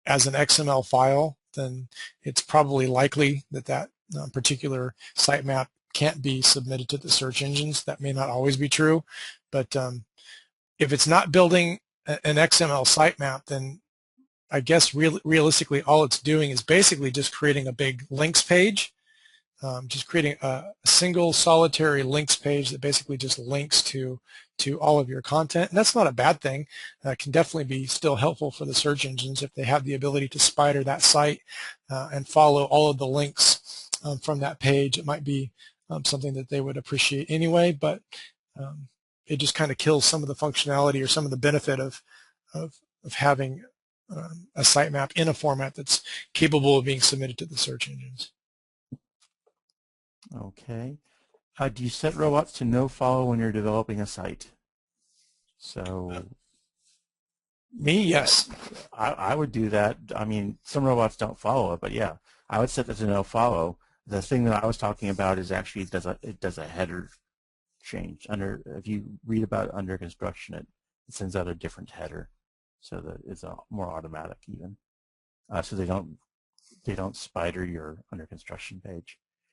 as an XML file, then it's probably likely that particular sitemap can't be submitted to the search engines. That may not always be true, but if it's not building an XML sitemap, then I guess realistically all it's doing is basically just creating a big links page, just creating a single solitary links page that basically just links to all of your content. And that's not a bad thing. It can definitely be still helpful for the search engines if they have the ability to spider that site and follow all of the links from that page. It might be something that they would appreciate anyway, but it just kind of kills some of the functionality or some of the benefit of having a sitemap in a format that's capable of being submitted to the search engines. Okay. Do you set robots to no follow when you're developing a site? So me, yes. I would do that. I mean, some robots don't follow it, but yeah, I would set that to no follow. The thing that I was talking about is actually it does a header change. If you read about under construction, it sends out a different header, so that it's more automatic even. So they don't spider your under construction page.